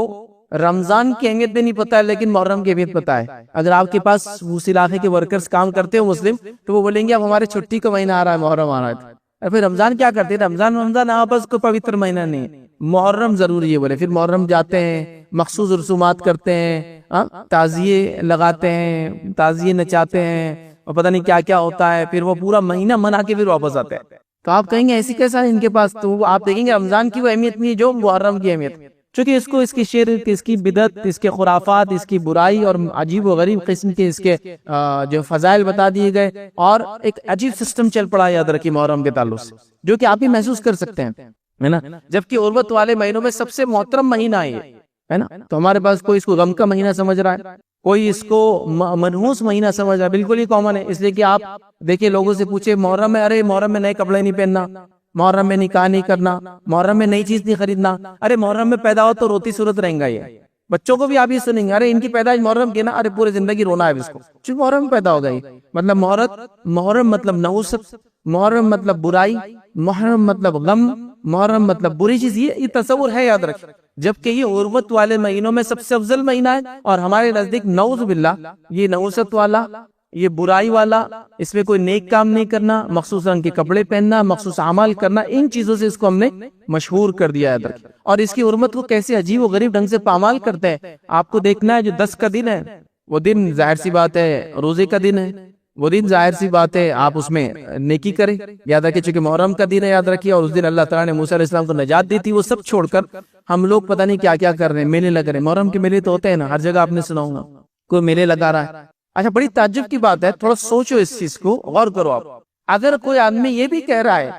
رمضان کی اہمیت بھی نہیں پتا ہے لیکن محرم کی اہمیت پتا ہے. اگر آپ کے پاس اس علاقے کے ورکرز کام کرتے ہو مسلم، تو وہ بولیں گے اب ہمارے چھٹی کا مہینہ آ رہا ہے، محرم آ رہا ہے. اور پھر رمضان کیا کرتے ہیں؟ رمضان آپس کو پوتر مہینہ نہیں، محرم ضروری ہے بولے. پھر محرم جاتے ہیں، مخصوص رسومات کرتے ہیں، تعزیے لگاتے ہیں، تعزیے نچاتے ہیں، اور پتہ نہیں کیا کیا ہوتا ہے. پھر وہ پورا مہینہ منا کے پھر واپس آتے ہیں. تو آپ کہیں گے ایسی کیسا ہے ان کے پاس؟ تو آپ دیکھیں گے رمضان کی وہ اہمیت نہیں جو محرم کی اہمیت، چونکہ اس کو اس کی شرک، اس کی بدعت، اس کے خرافات، اس کی برائی اور عجیب و غریب قسم کے اس کے جو فضائل بتا دیے گئے، اور ایک عجیب سسٹم چل پڑا یاد رکھیے محرم کے تعلق سے، جو کہ آپ بھی محسوس کر سکتے ہیں، ہے نا. جبکہ حرمت والے مہینوں میں سب سے محترم مہینہ ہے نا. تو ہمارے پاس کوئی اس کو غم کا مہینہ سمجھ رہا ہے، کوئی اس کو منحوس مہینہ سمجھ رہا ہے. بالکل ہی کامن ہے. اس لیے کہ آپ دیکھیں لوگوں سے پوچھے محرم میں، ارے محرم میں نئے کپڑے نہیں پہننا، محرم میں نکاح نہیں کرنا، محرم میں نئی چیز نہیں خریدنا. ارے محرم میں پیدا ہو تو روتی صورت رہیں گا یہ. بچوں کو بھی آپ یہ سنیں گے، ارے ان کی پیدائش محرم کی نا، ارے پورے زندگی رونا ہے اس کو، چونکہ محرم پیدا ہو گئی۔ مطلب محرم مطلب نحوست، محرم مطلب برائی، محرم مطلب غم، محرم مطلب بری چیز، یہ تصور ہے، یاد رکھیں۔ جبکہ یہ حرمت والے مہینوں میں سب سے افضل مہینہ ہے، اور ہمارے نزدیک نعوذ باللہ یہ نحوست والا، یہ برائی والا، اس میں کوئی نیک کام نہیں کرنا، مخصوص رنگ کے کپڑے پہننا، مخصوص اعمال کرنا، ان چیزوں سے اس کو ہم نے مشہور کر دیا ہے۔ اور اس کی حرمت کو کیسے عجیب و غریب ڈھنگ سے پامال کرتے ہیں، آپ کو دیکھنا ہے۔ جو 10 کا دن ہے وہ دن ظاہر سی بات ہے روزے کا دن ہے، وہ دن ظاہر سی بات ہے آپ اس میں نیکی کریں، یاد رکھیں، چونکہ محرم کا دن ہے، یاد رکھیے، اور اس دن اللہ تعالیٰ نے موسیٰ علیہ السلام کو نجات دی تھی۔ وہ سب چھوڑ کر ہم لوگ پتہ نہیں کیا کیا کر رہے ہیں، میلے لگ رہے ہیں۔ محرم کے میلے تو ہوتے ہیں نا، ہر جگہ آپ نے سنا ہوگا، کوئی میلے لگا رہا ہے۔ اچھا، بڑی تعجب کی بات ہے، تھوڑا سوچو اس چیز کو، غور کرو آپ۔ اگر کوئی آدمی یہ بھی کہہ رہا ہے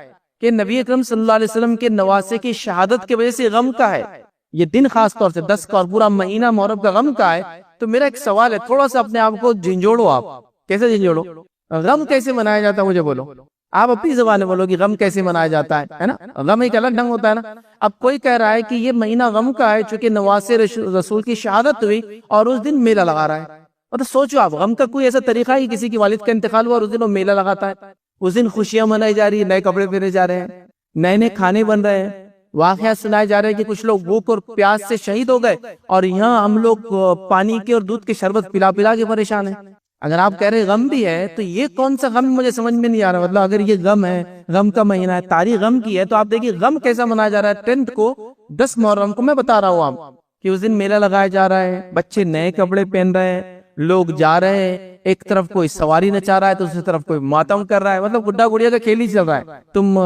کہ نبی اکرم صلی اللہ علیہ وسلم کے نواسے کی شہادت کی وجہ سے غم کا ہے یہ دن، خاص طور سے 10 کا اور پورا مہینہ محرم کا غم کا ہے، تو میرا ایک سوال ہے، تھوڑا سا اپنے آپ کو جھنجھوڑو۔ آپ کیسے جھنجھوڑو؟ غم کیسے منایا جاتا ہے، مجھے بولو، آپ اپنی زبان میں بولو کہ غم کیسے منایا جاتا ہے نا؟ غم ایک الگ ڈھنگ ہوتا ہے نا۔ اب کوئی کہہ رہا ہے کہ یہ مہینہ غم کا ہے چونکہ نواسے رسول کی شہادت ہوئی اور اس دن میلہ لگا رہا ہے۔ مطلب سوچو آپ، غم کا کوئی ایسا طریقہ ہے کہ کسی کی والد کا انتقال ہوا اور اس دن وہ میلہ لگاتا ہے، اس دن خوشیاں منائی جا رہی ہیں، نئے کپڑے پہنے جا رہے ہیں، نئے نئے کھانے بن رہے ہیں، واقعات سنائے جا رہے ہیں کہ کچھ لوگ بھوک اور پیاس سے شہید ہو گئے، اور یہاں ہم لوگ پانی کے اور دودھ کے شربت پلا پلا کے پریشان ہیں۔ اگر آپ کہہ رہے غم بھی ہے تو یہ کون سا غم، مجھے سمجھ میں نہیں آ رہا۔ مطلب اگر یہ غم ہے، غم کا مہینہ ہے، تاریخ غم کی ہے، تو آپ دیکھیے غم کیسا منایا جا رہا ہے۔ 10 کو 10 محرم کو میں بتا رہا ہوں آپ کہ اس دن میلہ لگایا جا رہا ہے، بچے نئے کپڑے پہن رہے ہیں، لوگ جا رہے ہیں، ایک طرف کوئی سواری نچا رہا ہے تو دوسری طرف کوئی ماتم کر رہا ہے۔ مطلب گڈا گڑیا کا کھیل ہی چل رہا ہے، تم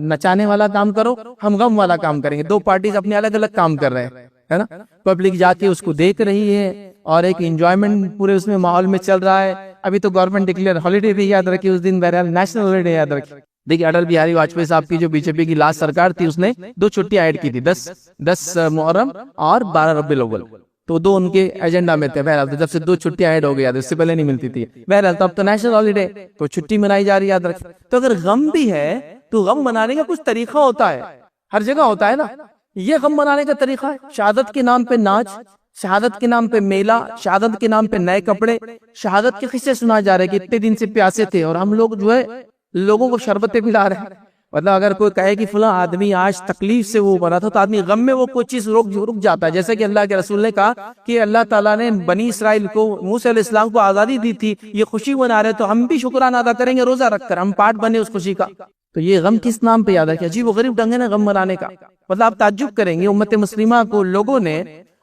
نچانے والا کام کرو، ہم غم والا کام کریں گے۔ دو پارٹیز اپنے الگ الگ کام کر رہے ہیں، ہے نا؟ پبلک جا کے اس کو دیکھ رہی ہے اور ایک انجوائمنٹ پورے اس میں ماحول میں چل رہا ہے۔ ابھی تو گورنمنٹ ڈکلیئر ہالیڈے بھی، یاد رکھیے اس دن بہرحال نیشنل ہالیڈے یاد رکھیے۔ دیکھیے اٹل بہاری واجپئی صاحب کی جو بی جے پی کی لاسٹ سرکار تھی، اس نے 2 چھٹیاں ایڈ کی تھی، 10 محرم اور 12 ربیع الاول، تو 2 ان کے ایجنڈا میں تھے۔ بہرحال جب سے 2 چھٹیاں ایڈ ہو گیا، اس سے پہلے نہیں ملتی تھی، بہرحال تو اب تو نیشنل ہالیڈے، تو چھٹی منائی جا رہی ہے، یاد رکھیں۔ تو اگر غم بھی ہے تو غم منانے کا کچھ طریقہ ہوتا ہے، ہر جگہ ہوتا ہے نا۔ یہ غم منانے کا طریقہ ہے شہادت کے نام پہ ناچ، شہادت کے نام پہ میلہ، شہادت کے نام پہ نئے کپڑے، شہادت کے قصے سنائے جا رہے کہ اتنے دن سے پیاسے تھے اور ہم لوگ جو ہے لوگوں کو شربتیں پلا رہے ہیں۔ مطلب اگر کوئی کہے کہ فلاں آدمی آج تکلیف سے وہ بنا تھا، تو آدمی غم میں وہ کوئی چیز رک جاتا ہے۔ جیسے کہ اللہ کے رسول نے کہا کہ اللہ تعالیٰ نے بنی اسرائیل کو، موسیٰ علیہ السلام کو آزادی دی تھی، یہ خوشی منا رہے تو ہم بھی شکرانہ ادا کریں گے روزہ رکھ کر، ہم پارٹ بنے اس خوشی کا۔ تو یہ غم کس نام پہ یاد ہے کہ عجیب و غریب ڈھنگ ہے نا غم منانے کا۔ مطلب آپ تعجب کریں گے، امت مسلمہ کو لوگوں نے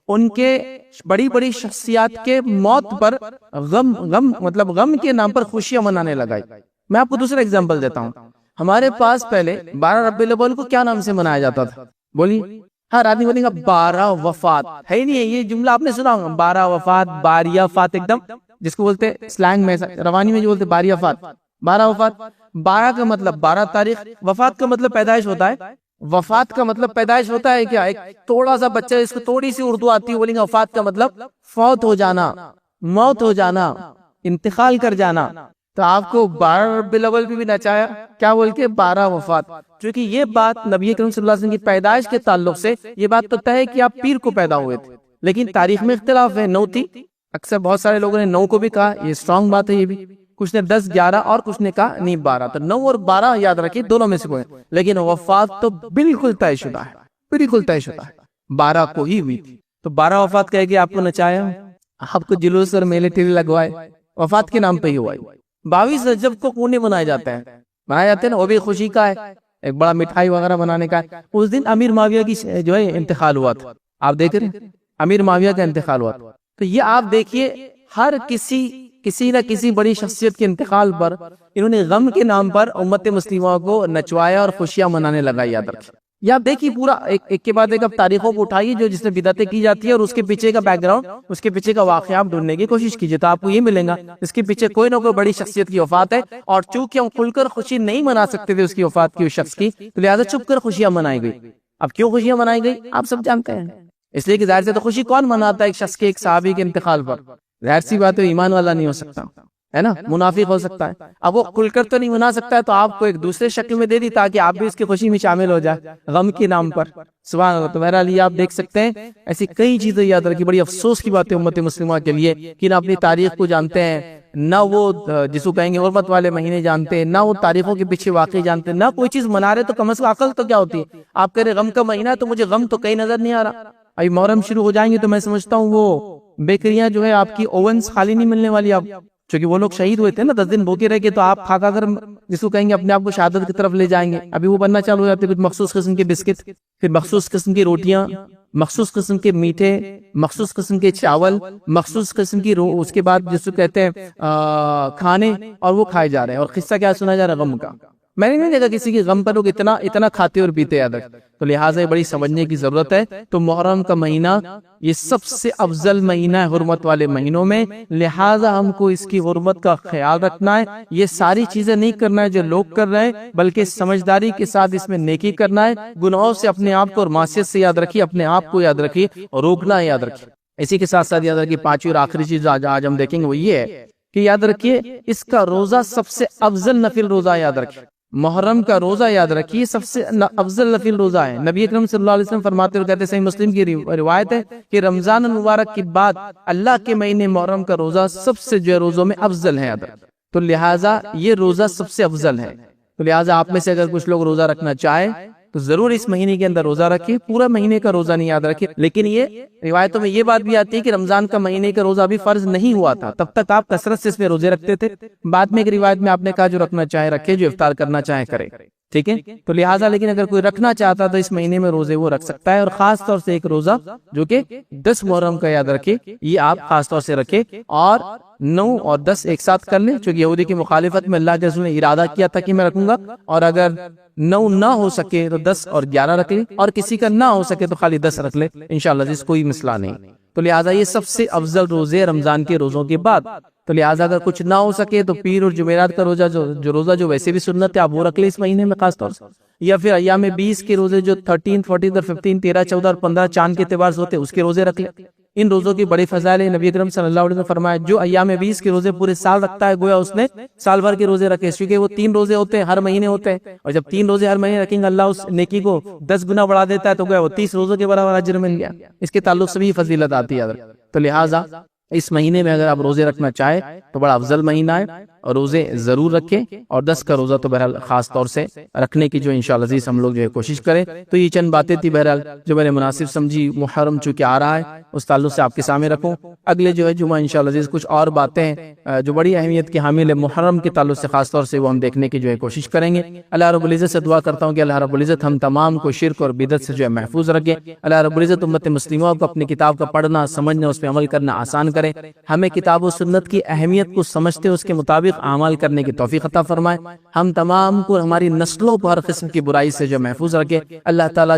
ان کے بڑی بڑی شخصیات کے موت پر غم کے نام پر خوشیاں منانے لگائی۔ میں آپ کو دوسرا اگزامپل دیتا ہوں۔ ہمارے پاس پہلے 12 ربیع الاول کو کیا نام سے منایا جاتا تھا؟ بولیے، ہر آدمی بولے گا 12 وفات، ہے ہی نہیں ہے یہ جملہ آپ نے سنا ہوگا، 12 وفات، باریہ فات، ایک دم جس کو بولتے سلینگ میں، روانی میں جو بولتے باریہ فات، 12 وفات۔ 12 کا مطلب 12 تاریخ، وفات کا مطلب پیدائش ہوتا ہے۔ وفات کا مطلب پیدائش ہوتا ہے کیا؟ ایک تھوڑا سا بچہ، اس کو تھوڑی سی اردو آتی ہے، بولیں گے وفات کا مطلب فوت ہو جانا، موت ہو جانا، انتقال کر جانا۔ تو آپ کو 12 ربیع الاول بھی نچایا، کیا بول کے 12 وفات، کیونکہ یہ بات نبی کریم صلی اللہ علیہ وسلم کی پیدائش کے تعلق سے یہ بات تو طے ہے کہ آپ پیر کو پیدا ہوئے تھے، لیکن تاریخ میں اختلاف ہے۔ 9 تھی، اکثر بہت سارے لوگوں نے 9 کو بھی کہا، یہ اسٹرانگ بات ہے یہ بھی، کچھ نے 10 11 اور کچھ نے کہا نہیں 12، تو 9 اور 12 یاد رکھیے دونوں میں سے کوئی، لیکن وفات تو بالکل طے شدہ ہے، بالکل طے شدہ ہے، 12 کو ہی ہوئی تھی۔ تو 12 وفات کہہ کے آپ کو نچایا، آپ کو جلوس اور میلے ٹھیلے لگوائے، وفات کے نام پہ ہی ہوا۔ 22 رجب کو کونے منائے جاتے ہیں نا، وہ بھی خوشی کا ہے، ایک بڑا مٹھائی وغیرہ بنانے کا ہے۔ اس دن امیر معاویہ کی جو ہے انتقال ہوا تھا، آپ دیکھ رہے ہیں امیر معاویہ کا انتقال ہوا تھا۔ تو یہ آپ دیکھیے، ہر کسی نہ کسی بڑی شخصیت کے انتقال پر انہوں نے غم کے نام پر امت مسلمہ کو نچوایا اور خوشیاں منانے لگائی، یاد رکھیں۔ یا آپ دیکھیے پورا ایک کے بعد ایک اب تاریخوں کو اٹھائیے جو جس میں بدعتیں کی جاتی ہے، اور اس کے پیچھے کا بیک گراؤنڈ، اس کے پیچھے کا واقعہ آپ ڈھونڈنے کی کوشش کیجیے، تو آپ کو یہ ملے گا اس کے پیچھے کوئی نہ کوئی بڑی شخصیت کی وفات ہے، اور چونکہ ہم کھل کر خوشی نہیں منا سکتے تھے اس کی وفات کی، اس شخص کی، تو لہٰذا چھپ کر خوشیاں منائی گئی۔ اب کیوں خوشیاں منائی گئی آپ سب جانتے ہیں، اس لیے کہ ظاہر سے تو خوشی کون مناتا ہے ایک شخص کے، ایک صحابی کے انتقال پر؟ ظاہر سی بات ہے ایمان والا نہیں ہو سکتا، ہے نا، منافق ہو سکتا ہے. اب وہ کھل کر تو نہیں منا سکتا ہے، تو آپ کو ایک دوسرے شکل میں دے دی تاکہ آپ بھی اس کی خوشی میں شامل ہو جائے غم کے نام پر. سبحان اللہ. تو بہرحال یہ آپ دیکھ سکتے ہیں ایسی کئی چیزیں یاد رکھی. بڑی افسوس کی بات ہے امت مسلمہ کے لیے کہ نہ اپنی تاریخ کو جانتے ہیں، نہ وہ جس کو کہیں گے حرمت والے مہینے جانتے ہیں، نہ وہ تاریخوں کے پیچھے واقعی جانتے ہیں، نہ کوئی چیز منا رہے. تو کم از کم عقل تو کیا ہوتی ہے؟ آپ کہہ رہے غم کا مہینہ ہے تو مجھے غم تو کہیں نظر نہیں آ رہا. ابھی محرم شروع ہو جائیں گے تو میں سمجھتا ہوں وہ بیکریاں جو ہے آپ کی اوونز خالی نہیں ملنے والی. آپ چونکہ وہ لوگ شہید ہوئے تھے نا 10 دن بھوکے رہ کے، تو آپ کھا کر جس کو کہیں گے اپنے آپ کو شہادت کی طرف لے جائیں گے. ابھی وہ بننا چالو ہو جاتے، کچھ مخصوص قسم کے بسکٹ، پھر مخصوص قسم کی روٹیاں، مخصوص قسم کے میٹھے، مخصوص قسم کے چاول، مخصوص قسم کی اس کے بعد جس کو کہتے ہیں کھانے، اور وہ کھائے جا رہے ہیں. اور قصہ کیا سنا جا رہا ہے؟ غم کا. میں نے نہیں دیکھا کسی کے غم پر لوگ اتنا کھاتے اور پیتے یاد. تو لہٰذا بڑی سمجھنے کی ضرورت ہے. تو محرم کا مہینہ یہ سب سے افضل مہینہ ہے حرمت والے مہینوں میں، لہٰذا ہم کو اس کی حرمت کا خیال رکھنا ہے. یہ ساری چیزیں نہیں کرنا ہے جو لوگ کر رہے ہیں، بلکہ سمجھداری کے ساتھ اس میں نیکی کرنا ہے. گناہوں سے اپنے آپ کو اور معصیت سے یاد رکھیے، اپنے آپ کو یاد رکھیے اور روکنا یاد رکھیے. اسی کے ساتھ ساتھ یاد رکھیے پانچویں اور آخری چیز آج ہم دیکھیں گے وہ یہ ہے کہ یاد رکھیے اس کا روزہ سب سے افضل نفل روزہ. یاد رکھیے محرم کا روزہ یاد رکھیے سب سے افضل نفل روزہ ہے. نبی اکرم صلی اللہ علیہ وسلم فرماتے ہوئے کہتے ہیں، صحیح مسلم کی روایت ہے کہ رمضان المبارک کے بعد اللہ کے مہینے محرم کا روزہ سب سے جو روزوں میں افضل ہے. تو لہٰذا یہ روزہ سب سے افضل ہے. تو لہٰذا آپ میں سے اگر کچھ لوگ روزہ رکھنا چاہے تو ضرور اس مہینے کے اندر روزہ رکھیں. پورا مہینے کا روزہ نہیں یاد رکھیں. لیکن یہ روایتوں میں یہ بات بھی آتی ہے کہ رمضان کا مہینے کا روزہ بھی فرض نہیں ہوا تھا، تب تک آپ کثرت سے اس میں روزے رکھتے تھے. بعد میں ایک روایت میں آپ نے کہا جو رکھنا چاہے رکھے، جو افطار کرنا چاہے کرے. ٹھیک ہے. تو لہٰذا لیکن اگر کوئی رکھنا چاہتا تو اس مہینے میں روزے وہ رکھ سکتا ہے. اور خاص طور سے ایک روزہ جو کہ 10 محرم کا یاد رکھے، یہ آپ خاص طور سے رکھے. اور 9 اور 10 ایک ساتھ کر لیں، چونکہ یہودی کی مخالفت میں اللہ کے رسول نے ارادہ کیا تھا کہ میں رکھوں گا. اور اگر 9 نہ ہو سکے تو 10 اور 11 رکھ لیں، اور کسی کا نہ ہو سکے تو خالی 10 رکھ لیں انشاءاللہ، جس کوئی مسئلہ نہیں. تو لہٰذا یہ سب سے افضل روزے رمضان کے روزوں کے بعد. تو لہٰذا اگر کچھ نہ ہو سکے تو پیر اور جمعرات کا روزہ جو روزہ جو ویسے بھی سنت ہے آپ وہ رکھ لیں اس مہینے میں خاص طور سے. یا پھر ایام 20 کے روزے جو 13، 14 اور 15، 13، 14 اور 15 چاند کے اعتبار سے ہوتے ہیں اس کے روزے رکھ لیں. ان روزوں کی بڑی فضائل ہے. نبی اکرم صلی اللہ علیہ وسلم نے فرمایا جو ایام 20 کے روزے پورے سال رکھتا ہے گویا اس نے سال بھر کے روزے رکھے، کیونکہ وہ 3 روزے ہوتے ہیں ہر مہینے ہوتے ہیں. اور جب 3 روزے ہر مہینے رکھیں گے اللہ اس نیکی کو 10 گنا بڑھا دیتا ہے، تو گویا وہ 30 روزوں کے برابر اجر مل گیا. اس کے تعلق سے بھی فضیلت آتی ہے. تو لہٰذا اس مہینے میں اگر آپ روزے رکھنا چاہے تو بڑا افضل مہینہ ہے اور روزے ضرور رکھیں. اور 10 کا روزہ تو بہرحال خاص طور سے رکھنے کی جو انشاءاللہ عزیز ہم لوگ جو ہے کوشش کریں. تو یہ چند باتیں تھی بہرحال جو میں نے مناسب سمجھی. محرم چونکہ آ رہا ہے اس تعلق سے آپ کے سامنے رکھوں. اگلے جو ہے جمعہ انشاءاللہ عزیز کچھ اور باتیں جو بڑی اہمیت کی حامل ہے محرم کے تعلق سے خاص طور سے وہ ہم دیکھنے کی جو ہے کوشش کریں گے. اللہ رب العزت سے دعا کرتا ہوں کہ اللہ رب العزت ہم تمام کو شرک اور بدعت سے جو ہے محفوظ رکھے. اللہ رب العزت امت مسلموں کو اپنی کتاب کا پڑھنا سمجھنا اس پہ عمل کرنا آسان کرے. ہمیں کتاب و سنت کی اہمیت کو سمجھتے اس کے مطابق اعمال کرنے کی توفیق عطا فرمائے. ہم تمام کو ہماری نسلوں کو ہر قسم کی برائی سے جو محفوظ رکھے. اللہ تعالیٰ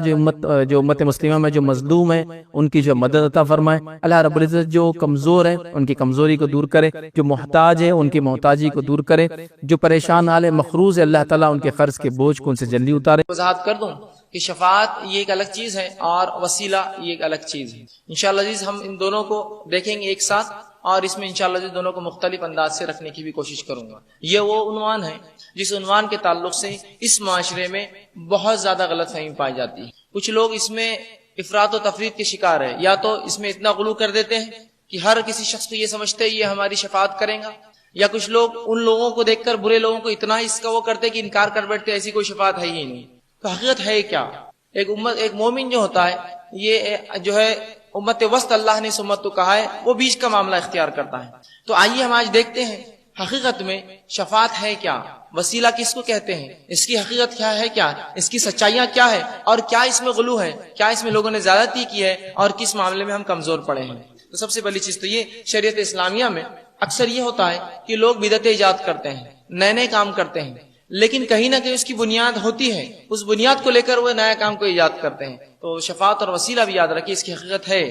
جو امت مسلمہ میں جو مظلوم ہے ان کی جو مدد عطا فرمائے. اللہ رب العزت جو کمزور ہے ان کی کمزوری کو دور کرے، جو محتاج ہے ان کی محتاجی کو دور کرے، جو پریشان حال مخروض ہے اللہ تعالیٰ ان کے قرض کے بوجھ کو ان سے جلدی اتارے. وضاحت کر دوں کہ شفاعت یہ ایک الگ چیز ہے اور وسیلہ یہ ایک الگ چیز ہے. انشاءاللہ عزیز ہم ان دونوں کو دیکھیں گے ایک ساتھ، اور اس میں انشاءاللہ عزیز دونوں کو مختلف انداز سے رکھنے کی بھی کوشش کروں گا. یہ وہ عنوان ہے جس عنوان کے تعلق سے اس معاشرے میں بہت زیادہ غلط فہمی پائی جاتی ہے. کچھ لوگ اس میں افراط و تفریط کے شکار ہے، یا تو اس میں اتنا غلو کر دیتے ہیں کہ ہر کسی شخص کو یہ سمجھتے ہیں یہ ہماری شفاعت کریں گا، یا کچھ لوگ ان لوگوں کو دیکھ کر برے لوگوں کو اتنا اس کا وہ کرتے کہ انکار کر بیٹھتے ایسی کوئی شفاعت ہے ہی نہیں. تو حقیقت ہے کیا؟ ایک مومن جو ہوتا ہے یہ جو ہے امت وسط اللہ نے اس امت کو کہا ہے وہ بیچ کا معاملہ اختیار کرتا ہے. تو آئیے ہم آج دیکھتے ہیں حقیقت میں شفاعت ہے کیا، وسیلہ کس کو کہتے ہیں، اس کی حقیقت کیا ہے، کیا اس کی سچائیاں کیا ہے، اور کیا اس میں غلو ہے، کیا اس میں لوگوں نے زیادتی کی ہے، اور کس معاملے میں ہم کمزور پڑے ہیں. تو سب سے بڑی چیز تو یہ شریعت اسلامیہ میں اکثر یہ ہوتا ہے کہ لوگ بدعت ایجاد کرتے ہیں، نئے نئے کام کرتے ہیں، لیکن کہیں نہ کہیں اس کی بنیاد ہوتی ہے، اس بنیاد کو لے کر وہ نیا کام کو ایجاد کرتے ہیں. تو شفاعت اور وسیلہ بھی یاد رکھیے اس کی حقیقت ہے،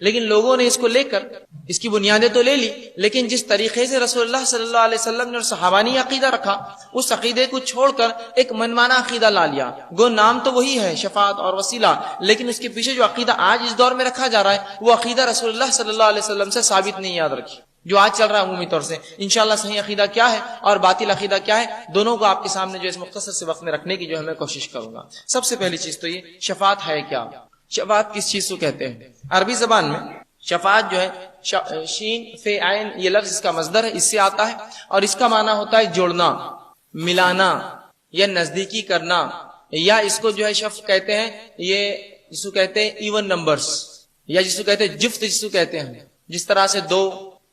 لیکن لوگوں نے اس کو لے کر اس کی بنیادیں تو لے لی، لیکن جس طریقے سے رسول اللہ صلی اللہ علیہ وسلم نے اور صحابہ نے عقیدہ رکھا اس عقیدے کو چھوڑ کر ایک منمانا عقیدہ لا لیا. گو نام تو وہی ہے شفاعت اور وسیلہ، لیکن اس کے پیچھے جو عقیدہ آج اس دور میں رکھا جا رہا ہے وہ عقیدہ رسول اللہ صلی اللہ علیہ وسلم سے ثابت نہیں. یاد رکھیے جو آج چل رہا ہے عمومی طور سے. انشاءاللہ صحیح عقیدہ کیا ہے اور باطل عقیدہ کیا ہے، دونوں کو آپ کے سامنے جو اس مختصر سے وقت میں رکھنے کی جو ہے میں کوشش کروں گا. سب سے پہلی چیز تو یہ شفاعت ہے کیا. شفاعت کس چیز کو کہتے ہیں؟ عربی زبان میں شفاعت جو ہے شین فے عین یہ لفظ اس کا مصدر ہے، اس سے آتا ہے اور اس کا معنی ہوتا ہے جوڑنا، ملانا یا نزدیکی کرنا، یا اس کو جو ہے شف کہتے ہیں، یہ جس کو کہتے ہیں ایون نمبرز، یا جس کو کہتے ہیں جفت، جس کو کہتے ہیں جس طرح سے 2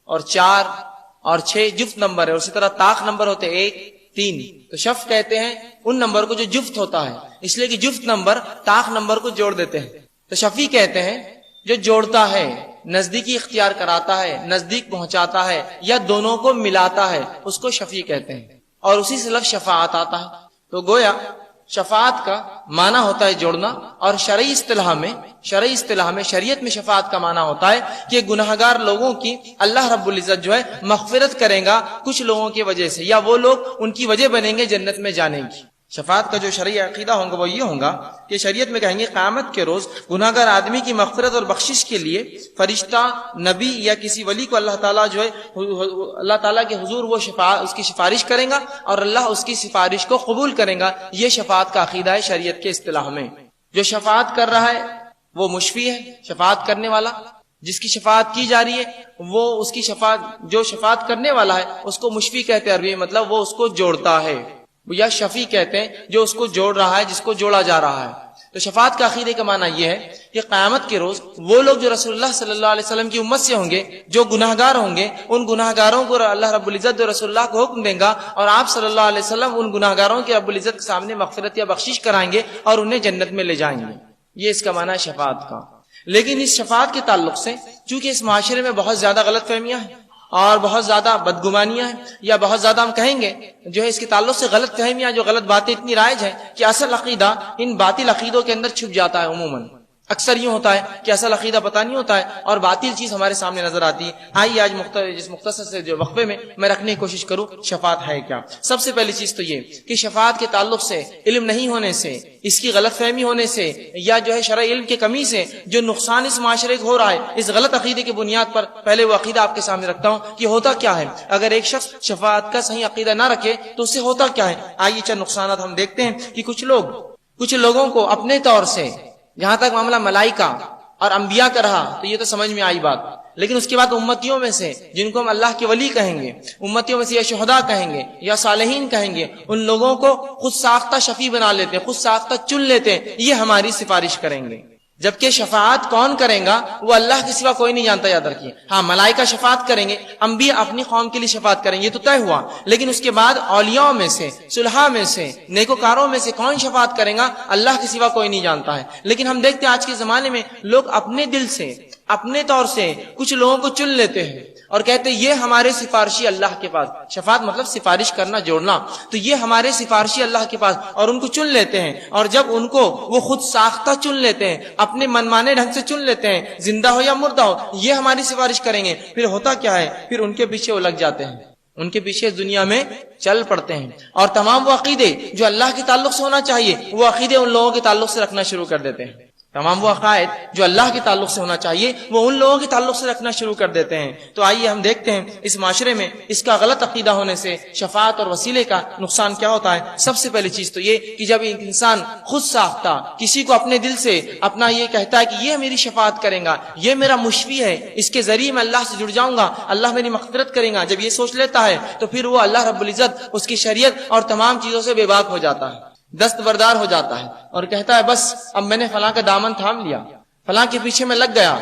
اور 4 اور 6 جفت نمبر ہے، اسی طرح طاق نمبر ہوتے 1 3. تو شف کہتے ہیں ان نمبر کو جو جفت ہوتا ہے، اس لیے کہ جفت نمبر طاق نمبر کو جوڑ دیتے ہیں. تو شفیع کہتے ہیں جو جوڑتا ہے، نزدیکی اختیار کراتا ہے، نزدیک پہنچاتا ہے یا دونوں کو ملاتا ہے، اس کو شفیع کہتے ہیں. اور اسی سے لفظ شفاعت آتا ہے. تو گویا شفاعت کا معنی ہوتا ہے جوڑنا، اور شرعی اصطلاح میں شریعت میں شفاعت کا معنی ہوتا ہے کہ گناہگار لوگوں کی اللہ رب العزت جو ہے مغفرت کرے گا کچھ لوگوں کی وجہ سے، یا وہ لوگ ان کی وجہ بنیں گے جنت میں جانے کی. شفاعت کا جو شرعی عقیدہ ہوگا وہ یہ ہوگا کہ شریعت میں کہیں گے قیامت کے روز گناہگار آدمی کی مغفرت اور بخشش کے لیے فرشتہ، نبی یا کسی ولی کو اللہ تعالیٰ جو ہے اللہ تعالیٰ کے حضور وہ اس کی سفارش کرے گا اور اللہ اس کی سفارش کو قبول کرے گا. یہ شفاعت کا عقیدہ ہے شریعت کے اصطلاح میں. جو شفاعت کر رہا ہے وہ مشفی ہے، شفاعت کرنے والا. جس کی شفاعت کی جا رہی ہے وہ اس کی جو شفاعت کرنے والا ہے اس کو مشفی کہتے ہیں عربی میں، مطلب وہ اس کو جوڑتا ہے، یا شفیع کہتے ہیں جو اس کو جوڑ رہا ہے، جس کو جوڑا جا رہا ہے. تو شفاعت کا عقیدے کا معنی یہ ہے کہ قیامت کے روز وہ لوگ جو رسول اللہ صلی اللہ علیہ وسلم کی امت سے ہوں گے، جو گناہگار ہوں گے، ان گناہگاروں کو اللہ رب العزت جو رسول اللہ کو حکم دیں گا اور آپ صلی اللہ علیہ وسلم ان گناہگاروں کے رب العزت کے سامنے مغفرت یا بخشش کرائیں گے اور انہیں جنت میں لے جائیں گے. یہ اس کا معنی ہے شفاعت کا. لیکن اس شفاعت کے تعلق سے چونکہ اس معاشرے میں بہت زیادہ غلط فہمیاں ہیں اور بہت زیادہ بدگمانیاں ہیں، یا بہت زیادہ ہم کہیں گے جو ہے اس کے تعلق سے غلط فہمیاں، جو غلط باتیں اتنی رائج ہیں کہ اصل عقیدہ ان باطل عقیدوں کے اندر چھپ جاتا ہے. عموماً اکثر یوں ہوتا ہے کہ اصل عقیدہ پتہ نہیں ہوتا ہے اور باطل چیز ہمارے سامنے نظر آتی ہے. آئیے آج جس مختصر سے جو وقفے میں رکھنے کی کوشش کروں شفاعت ہے کیا. سب سے پہلی چیز تو یہ کہ شفاعت کے تعلق سے علم نہیں ہونے سے، اس کی غلط فہمی ہونے سے، یا جو ہے شرعی علم کی کمی سے جو نقصان اس معاشرے کو ہو رہا ہے، اس غلط عقیدے کی بنیاد پر پہلے وہ عقیدہ آپ کے سامنے رکھتا ہوں کہ ہوتا کیا ہے. اگر ایک شخص شفاعت کا صحیح عقیدہ نہ رکھے تو اس سے ہوتا کیا ہے. آئیے چند نقصانات ہم دیکھتے ہیں کہ کچھ لوگوں کو اپنے طور سے، جہاں تک معاملہ ملائکہ اور انبیاء کا رہا تو یہ تو سمجھ میں آئی بات، لیکن اس کے بعد امتیوں میں سے جن کو ہم اللہ کے ولی کہیں گے، امتیوں میں سے یا شہداء کہیں گے یا صالحین کہیں گے، ان لوگوں کو خود ساختہ شفیع بنا لیتے ہیں، خود ساختہ چن لیتے ہیں، یہ ہماری سفارش کریں گے. جبکہ شفاعت کون کریں گا وہ اللہ کے سوا کوئی نہیں جانتا، یاد رکھیے. ہاں ملائکہ شفاعت کریں گے، انبیاء اپنی قوم کے لیے شفاعت کریں گے، یہ تو طے ہوا. لیکن اس کے بعد اولیاء میں سے، صلحاء میں سے، نیکوکاروں میں سے کون شفاعت کریں گا اللہ کے سوا کوئی نہیں جانتا ہے. لیکن ہم دیکھتے ہیں آج کے زمانے میں لوگ اپنے دل سے، اپنے طور سے کچھ لوگوں کو چن لیتے ہیں اور کہتے ہیں یہ ہمارے سفارشی اللہ کے پاس. شفاعت مطلب سفارش کرنا، جوڑنا. تو یہ ہمارے سفارشی اللہ کے پاس، اور ان کو چن لیتے ہیں. اور جب ان کو وہ خود ساختہ چن لیتے ہیں، اپنے منمانے ڈھنگ سے چن لیتے ہیں، زندہ ہو یا مردہ ہو، یہ ہماری سفارش کریں گے. پھر ہوتا کیا ہے، پھر ان کے پیچھے وہ لگ جاتے ہیں، ان کے پیچھے دنیا میں چل پڑتے ہیں، اور تمام وہ عقیدے جو اللہ کے تعلق سے ہونا چاہیے وہ عقیدے ان لوگوں کے تعلق سے رکھنا شروع کر دیتے ہیں. تمام وہ عقائد جو اللہ کے تعلق سے ہونا چاہیے وہ ان لوگوں کے تعلق سے رکھنا شروع کر دیتے ہیں. تو آئیے ہم دیکھتے ہیں اس معاشرے میں اس کا غلط عقیدہ ہونے سے شفاعت اور وسیلے کا نقصان کیا ہوتا ہے. سب سے پہلی چیز تو یہ کہ جب ایک انسان خود ساختہ کسی کو اپنے دل سے اپنا یہ کہتا ہے کہ یہ میری شفاعت کرے گا، یہ میرا مشفی ہے، اس کے ذریعے میں اللہ سے جڑ جاؤں گا، اللہ میری مغفرت کرے گا، جب یہ سوچ لیتا ہے تو پھر وہ اللہ رب العزت اس کی شریعت اور تمام چیزوں سے بے باک ہو جاتا ہے، دستبردار ہو جاتا ہے، اور کہتا ہے بس اب میں نے فلاں کا دامن تھام لیا، فلاں کے پیچھے میں لگ گیا،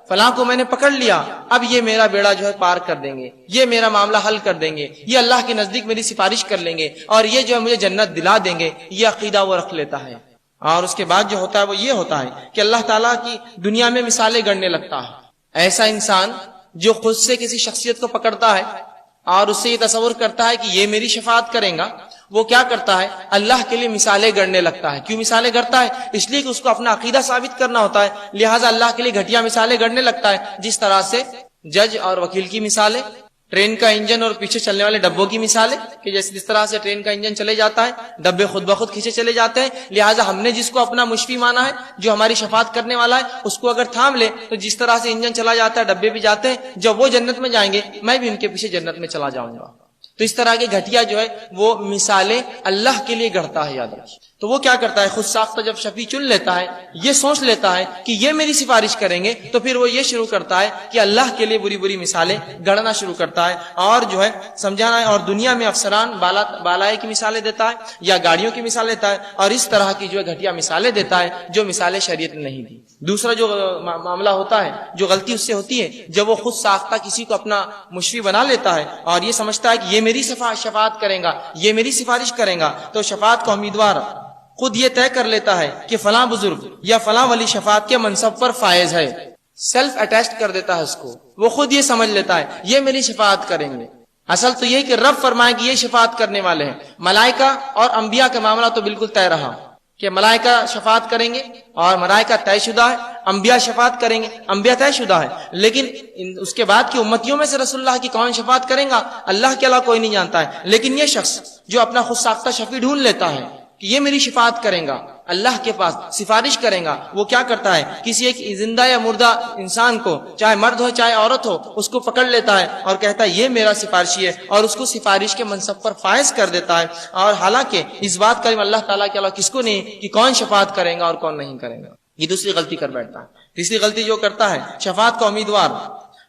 فلاں کو میں نے پکڑ لیا، اب یہ میرا بیڑا جو ہے پار کر دیں گے، یہ میرا معاملہ حل کر دیں گے، یہ اللہ کے نزدیک میری سفارش کر لیں گے، اور یہ جو ہے مجھے جنت دلا دیں گے. یہ عقیدہ وہ رکھ لیتا ہے. اور اس کے بعد جو ہوتا ہے وہ یہ ہوتا ہے کہ اللہ تعالیٰ کی دنیا میں مثالیں گڑنے لگتا ہے. ایسا انسان جو خود سے کسی شخصیت کو پکڑتا ہے اور اس سے یہ تصور کرتا ہے کہ یہ میری شفاعت کریں گا، وہ کیا کرتا ہے، اللہ کے لیے مثالیں گڑنے لگتا ہے. کیوں مثالیں گڑتا ہے؟ اس لیے کہ اس کو اپنا عقیدہ ثابت کرنا ہوتا ہے، لہٰذا اللہ کے لیے گھٹیا مثالیں گڑنے لگتا ہے. جس طرح سے جج اور وکیل کی مثالیں، ٹرین کا انجن اور پیچھے چلنے والے ڈبوں کی مثال ہے کہ جس طرح سے ٹرین کا انجن چلے جاتا ہے، ڈبے خود بخود کھینچے چلے جاتے ہیں، لہٰذا ہم نے جس کو اپنا مشفی مانا ہے، جو ہماری شفاعت کرنے والا ہے، اس کو اگر تھام لے تو جس طرح سے انجن چلا جاتا ہے ڈبے بھی جاتے ہیں، جب وہ جنت میں جائیں گے میں بھی ان کے پیچھے جنت میں چلا جاؤں گا۔ تو اس طرح کے گھٹیا جو ہے وہ مثالیں اللہ کے لیے گڑھتا ہے، یاد رکھیے۔ تو وہ کیا کرتا ہے، خود ساختہ جب شفیع چن لیتا ہے، یہ سوچ لیتا ہے کہ یہ میری سفارش کریں گے، تو پھر وہ یہ شروع کرتا ہے کہ اللہ کے لیے بری بری مثالیں گڑھنا شروع کرتا ہے اور جو ہے سمجھانا ہے، اور دنیا میں افسران بالائے کی مثالیں دیتا ہے یا گاڑیوں کی مثال دیتا ہے، اور اس طرح کی جو ہے گھٹیا مثالیں دیتا ہے جو مثالیں شریعت نے نہیں دی۔ دوسرا جو معاملہ ہوتا ہے، جو غلطی اس سے ہوتی ہے، جب وہ خود ساختہ کسی کو اپنا مشفی بنا لیتا ہے اور یہ سمجھتا ہے کہ یہ میری شفاعت کرے گا، یہ میری سفارش کرے گا، تو شفاعت کا امیدوار خود یہ طے کر لیتا ہے کہ فلاں بزرگ یا فلاں ولی شفاعت کے منصب پر فائز ہے، سیلف اٹیچڈ کر دیتا ہے اس کو، وہ خود یہ سمجھ لیتا ہے یہ میری شفاعت کریں گے۔ اصل تو یہ کہ رب فرمائے کہ یہ شفاعت کرنے والے ہیں۔ ملائکہ اور انبیاء کا معاملہ تو بالکل طے رہا کہ ملائکہ شفاعت کریں گے اور ملائکہ طے شدہ ہے، انبیاء شفاعت کریں گے، انبیاء طے شدہ ہے، لیکن اس کے بعد کی امتیوں میں سے رسول اللہ کی کون شفاعت کریں گا اللہ کے علاوہ کوئی نہیں جانتا ہے۔ لیکن یہ شخص جو اپنا خود ساختہ شفیع ڈھونڈ لیتا ہے کہ یہ میری شفاعت کریں گا، اللہ کے پاس سفارش کریں گا، وہ کیا کرتا ہے، کسی ایک زندہ یا مردہ انسان کو، چاہے مرد ہو چاہے عورت ہو، اس کو پکڑ لیتا ہے اور کہتا ہے یہ میرا سفارشی ہے، اور اس کو سفارش کے منصب پر فائز کر دیتا ہے۔ اور حالانکہ اس بات کا علم اللہ تعالیٰ کے علاوہ کس کو نہیں کہ کون شفاعت کرے گا اور کون نہیں کرے گا۔ یہ دوسری غلطی کر بیٹھتا ہے۔ تیسری غلطی جو کرتا ہے، شفاعت کا امیدوار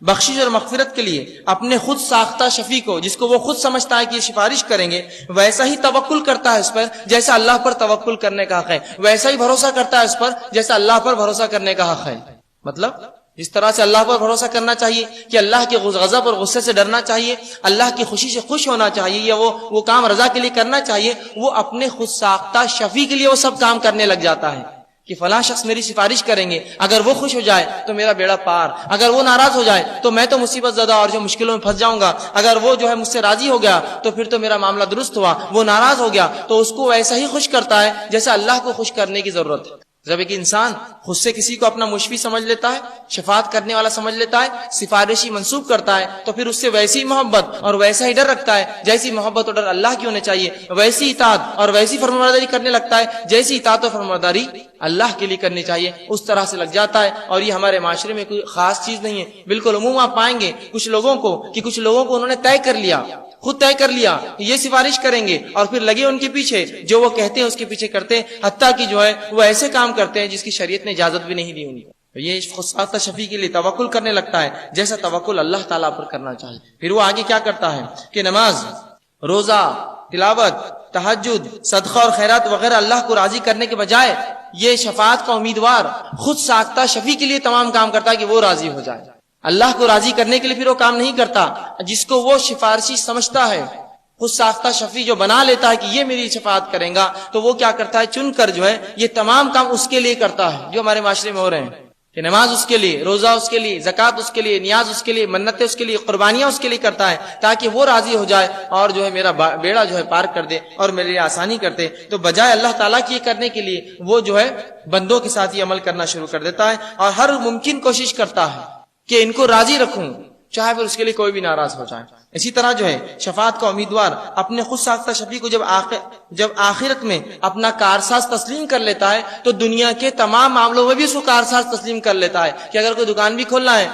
بخشش اور مغفرت کے لیے اپنے خود ساختہ شفیع کو، جس کو وہ خود سمجھتا ہے کہ یہ سفارش کریں گے، ویسا ہی توکل کرتا ہے اس پر جیسا اللہ پر توکل کرنے کا حق ہے، ویسا ہی بھروسہ کرتا ہے اس پر جیسا اللہ پر بھروسہ کرنے کا حق ہے۔ مطلب جس طرح سے اللہ پر بھروسہ کرنا چاہیے کہ اللہ کے غضب اور غصے سے ڈرنا چاہیے، اللہ کی خوشی سے خوش ہونا چاہیے، یا وہ کام رضا کے لیے کرنا چاہیے، وہ اپنے خود ساختہ شفیع کے لیے وہ سب کام کرنے لگ جاتا ہے کہ فلاں شخص میری سفارش کریں گے، اگر وہ خوش ہو جائے تو میرا بیڑا پار، اگر وہ ناراض ہو جائے تو میں تو مصیبت زدہ اور جو مشکلوں میں پھنس جاؤں گا، اگر وہ جو ہے مجھ سے راضی ہو گیا تو پھر تو میرا معاملہ درست ہوا، وہ ناراض ہو گیا تو اس کو ویسا ہی خوش کرتا ہے جیسا اللہ کو خوش کرنے کی ضرورت ہے۔ جب ایک انسان خود سے کسی کو اپنا مشفی سمجھ لیتا ہے، شفاعت کرنے والا سمجھ لیتا ہے، سفارشی منسوب کرتا ہے، تو پھر اس سے ویسی محبت اور ویسا ہی ڈر رکھتا ہے جیسی محبت اور ڈر اللہ کی ہونے چاہیے، ویسی اطاعت اور ویسی فرمانبرداری کرنے لگتا ہے جیسی اطاعت اور فرمانبرداری اللہ کے لیے کرنی چاہیے، اس طرح سے لگ جاتا ہے۔ اور یہ ہمارے معاشرے میں کوئی خاص چیز نہیں ہے، بالکل عموم آپ پائیں گے کچھ لوگوں کو انہوں نے طے کر لیا، خود طے کر لیا کہ یہ سفارش کریں گے، اور پھر لگے ان کے پیچھے، جو وہ کہتے ہیں اس کے پیچھے کرتے ہیں، حتیٰ کہ جو ہے وہ ایسے کام کرتے ہیں جس کی شریعت نے اجازت بھی نہیں دی ان کو۔ یہ خود ساختہ شفیع کے لیے توکل کرنے لگتا ہے جیسا توکل اللہ تعالیٰ پر کرنا چاہیے۔ پھر وہ آگے کیا کرتا ہے کہ نماز، روزہ، تلاوت، تہجد، صدقہ اور خیرات وغیرہ اللہ کو راضی کرنے کے بجائے یہ شفاعت کا امیدوار خود ساختہ شفیع کے لیے تمام کام کرتا ہے کہ وہ راضی ہو جائے۔ اللہ کو راضی کرنے کے لیے پھر وہ کام نہیں کرتا جس کو وہ سفارشی سمجھتا ہے، خود ساختہ شفیع جو بنا لیتا ہے کہ یہ میری شفاعت کریں گا، تو وہ کیا کرتا ہے، چن کر جو ہے یہ تمام کام اس کے لیے کرتا ہے جو ہمارے معاشرے میں ہو رہے ہیں کہ نماز اس کے لیے، روزہ اس کے لیے، زکوٰۃ اس کے لیے، نیاز اس کے لیے، منتیں اس کے لیے، قربانیاں اس کے لیے کرتا ہے تاکہ وہ راضی ہو جائے اور جو ہے میرا بیڑا جو ہے پار کر دے اور میرے لیے آسانی کر دے۔ تو بجائے اللہ تعالیٰ کی کرنے کے لیے وہ جو ہے بندوں کے ساتھ یہ عمل کرنا شروع کر دیتا ہے اور ہر ممکن کوشش کرتا ہے کہ ان کو راضی رکھوں، چاہے پھر اس کے لیے کوئی بھی ناراض ہو جائے۔ اسی طرح جو ہے شفاعت کا امیدوار اپنے خود ساختہ شفیع کو جب آخرت میں اپنا کارساز تسلیم کر لیتا ہے تو دنیا کے تمام معاملوں میں بھی اس کو کارساز تسلیم کر لیتا ہے کہ اگر کوئی دکان بھی کھولنا ہے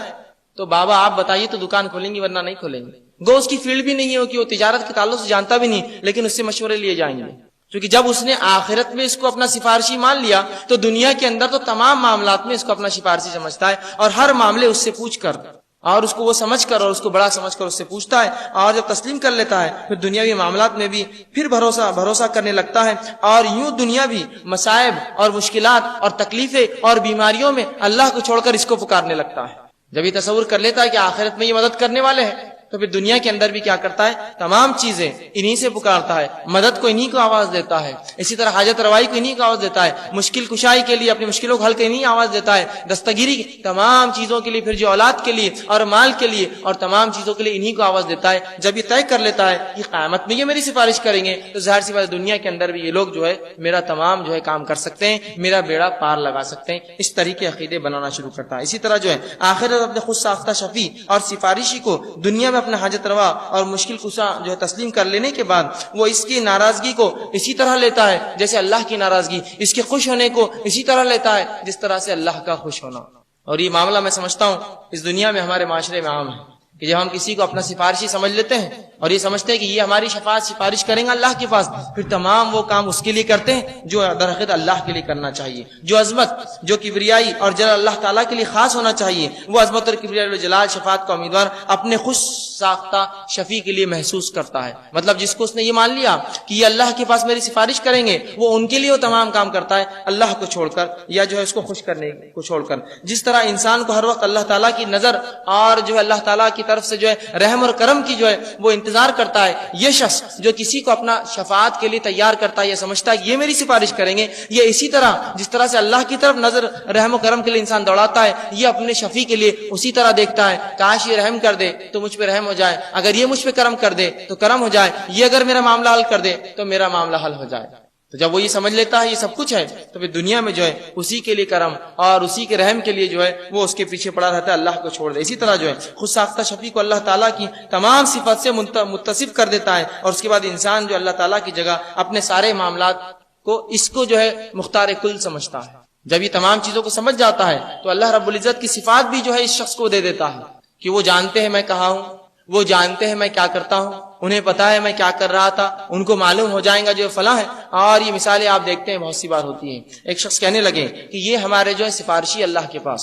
تو بابا آپ بتائیے تو دکان کھولیں گی ورنہ نہیں کھولیں گے۔ گو اس کی فیلڈ بھی نہیں ہے کہ وہ تجارت کے تعلق سے جانتا بھی نہیں، لیکن اس سے مشورے لیے جائیں گے، کیونکہ جب اس نے آخرت میں اس کو اپنا سفارشی مان لیا تو دنیا کے اندر تو تمام معاملات میں اس کو اپنا سفارشی سمجھتا ہے اور ہر معاملے اس سے پوچھ کر اور اس کو وہ سمجھ کر اور اس کو بڑا سمجھ کر اس سے پوچھتا ہے، اور جب تسلیم کر لیتا ہے پھر دنیاوی معاملات میں بھی پھر بھروسہ کرنے لگتا ہے، اور یوں دنیا بھی مصائب اور مشکلات اور تکلیفیں اور بیماریوں میں اللہ کو چھوڑ کر اس کو پکارنے لگتا ہے۔ جب یہ تصور کر لیتا ہے کہ آخرت میں یہ مدد کرنے والے ہیں تو پھر دنیا کے اندر بھی کیا کرتا ہے، تمام چیزیں انہی سے پکارتا ہے، مدد کو انہی کو آواز دیتا ہے، اسی طرح حاجت روائی کو انہی کو آواز دیتا ہے، مشکل کشائی کے لیے اپنی مشکلوں کو حل کے انہی آواز دیتا ہے، دستگیری تمام چیزوں کے لیے، پھر جو اولاد کے لیے اور مال کے لیے اور تمام چیزوں کے لیے انہی کو آواز دیتا ہے۔ جب یہ طے کر لیتا ہے کہ قیامت میں یہ میری سفارش کریں گے تو ظاہر سی بات دنیا کے اندر بھی یہ لوگ جو ہے میرا تمام جو ہے کام کر سکتے ہیں، میرا بیڑا پار لگا سکتے ہیں، اس طریقے عقیدے بنانا شروع کرتا ہے۔ اسی طرح جو ہے آخرت اپنے خود ساختہ شفیع اور سفارشی کو دنیا میں اپنا حاجت روا اور مشکل کشا جو ہے تسلیم کر لینے کے بعد وہ اس کی ناراضگی کو اسی طرح لیتا ہے جیسے اللہ کی ناراضگی، اس کے خوش ہونے کو اسی طرح لیتا ہے جس طرح سے اللہ کا خوش ہونا۔ اور یہ معاملہ میں سمجھتا ہوں اس دنیا میں ہمارے معاشرے میں عام ہے کہ جب ہم کسی کو اپنا سفارشی سمجھ لیتے ہیں اور یہ سمجھتے ہیں کہ یہ ہماری شفاعت سفارش کریں گے اللہ کے پاس، پھر تمام وہ کام اس کے لیے کرتے ہیں جو در حقیقت اللہ کے لیے کرنا چاہیے۔ جو عظمت، جو کبریائی اور جلال اللہ تعالیٰ کے لیے خاص ہونا چاہیے، وہ عظمت اور کبریائی اور جلال شفاعت کا امیدوار اپنے خوش ساختہ شفیع کے لیے محسوس کرتا ہے۔ مطلب جس کو اس نے یہ مان لیا کہ یہ اللہ کے پاس میری سفارش کریں گے، وہ ان کے لیے وہ تمام کام کرتا ہے اللہ کو چھوڑ کر یا جو ہے اس کو خوش کرنے کو چھوڑ کر۔ جس طرح انسان کو ہر وقت اللہ تعالیٰ کی نظر اور جو ہے اللہ تعالیٰ کی طرف سے جو ہے رحم اور کرم کی جو ہے وہ انتظار کرتا ہے، یہ شخص جو کسی کو اپنا شفاعت کے لیے تیار کرتا ہے، یہ سمجھتا ہے کہ یہ میری سفارش کریں گے، یہ اسی طرح جس طرح سے اللہ کی طرف نظر رحم و کرم کے لیے انسان دوڑاتا ہے، یہ اپنے شفیع کے لیے اسی طرح دیکھتا ہے، کاش یہ رحم کر دے تو مجھ پہ رحم ہو جائے، اگر یہ مجھ پہ کرم کر دے تو کرم ہو جائے، یہ اگر میرا معاملہ حل کر دے تو میرا معاملہ حل ہو جائے۔ تو جب وہ یہ سمجھ لیتا ہے یہ سب کچھ ہے تو پھر دنیا میں جو ہے اسی کے لیے کرم اور اسی کے رحم کے لیے جو ہے وہ اس کے پیچھے پڑا رہتا ہے، اللہ کو چھوڑ دے۔ اسی طرح جو ہے خود ساختہ شفیع کو اللہ تعالیٰ کی تمام صفات سے متصف کر دیتا ہے، اور اس کے بعد انسان جو اللہ تعالیٰ کی جگہ اپنے سارے معاملات کو اس کو جو ہے مختار کل سمجھتا ہے۔ جب یہ تمام چیزوں کو سمجھ جاتا ہے تو اللہ رب العزت کی صفات بھی جو ہے اس شخص کو دے دیتا ہے کہ وہ جانتے ہیں میں کہاں ہوں، وہ جانتے ہیں میں کیا کرتا ہوں، انہیں پتا ہے میں کیا کر رہا تھا، ان کو معلوم ہو جائے گا جو فلاں ہے۔ اور یہ مثالیں آپ دیکھتے ہیں بہت سی بار ہوتی ہیں۔ ایک شخص کہنے لگے کہ یہ ہمارے جو ہے سفارشی اللہ کے پاس،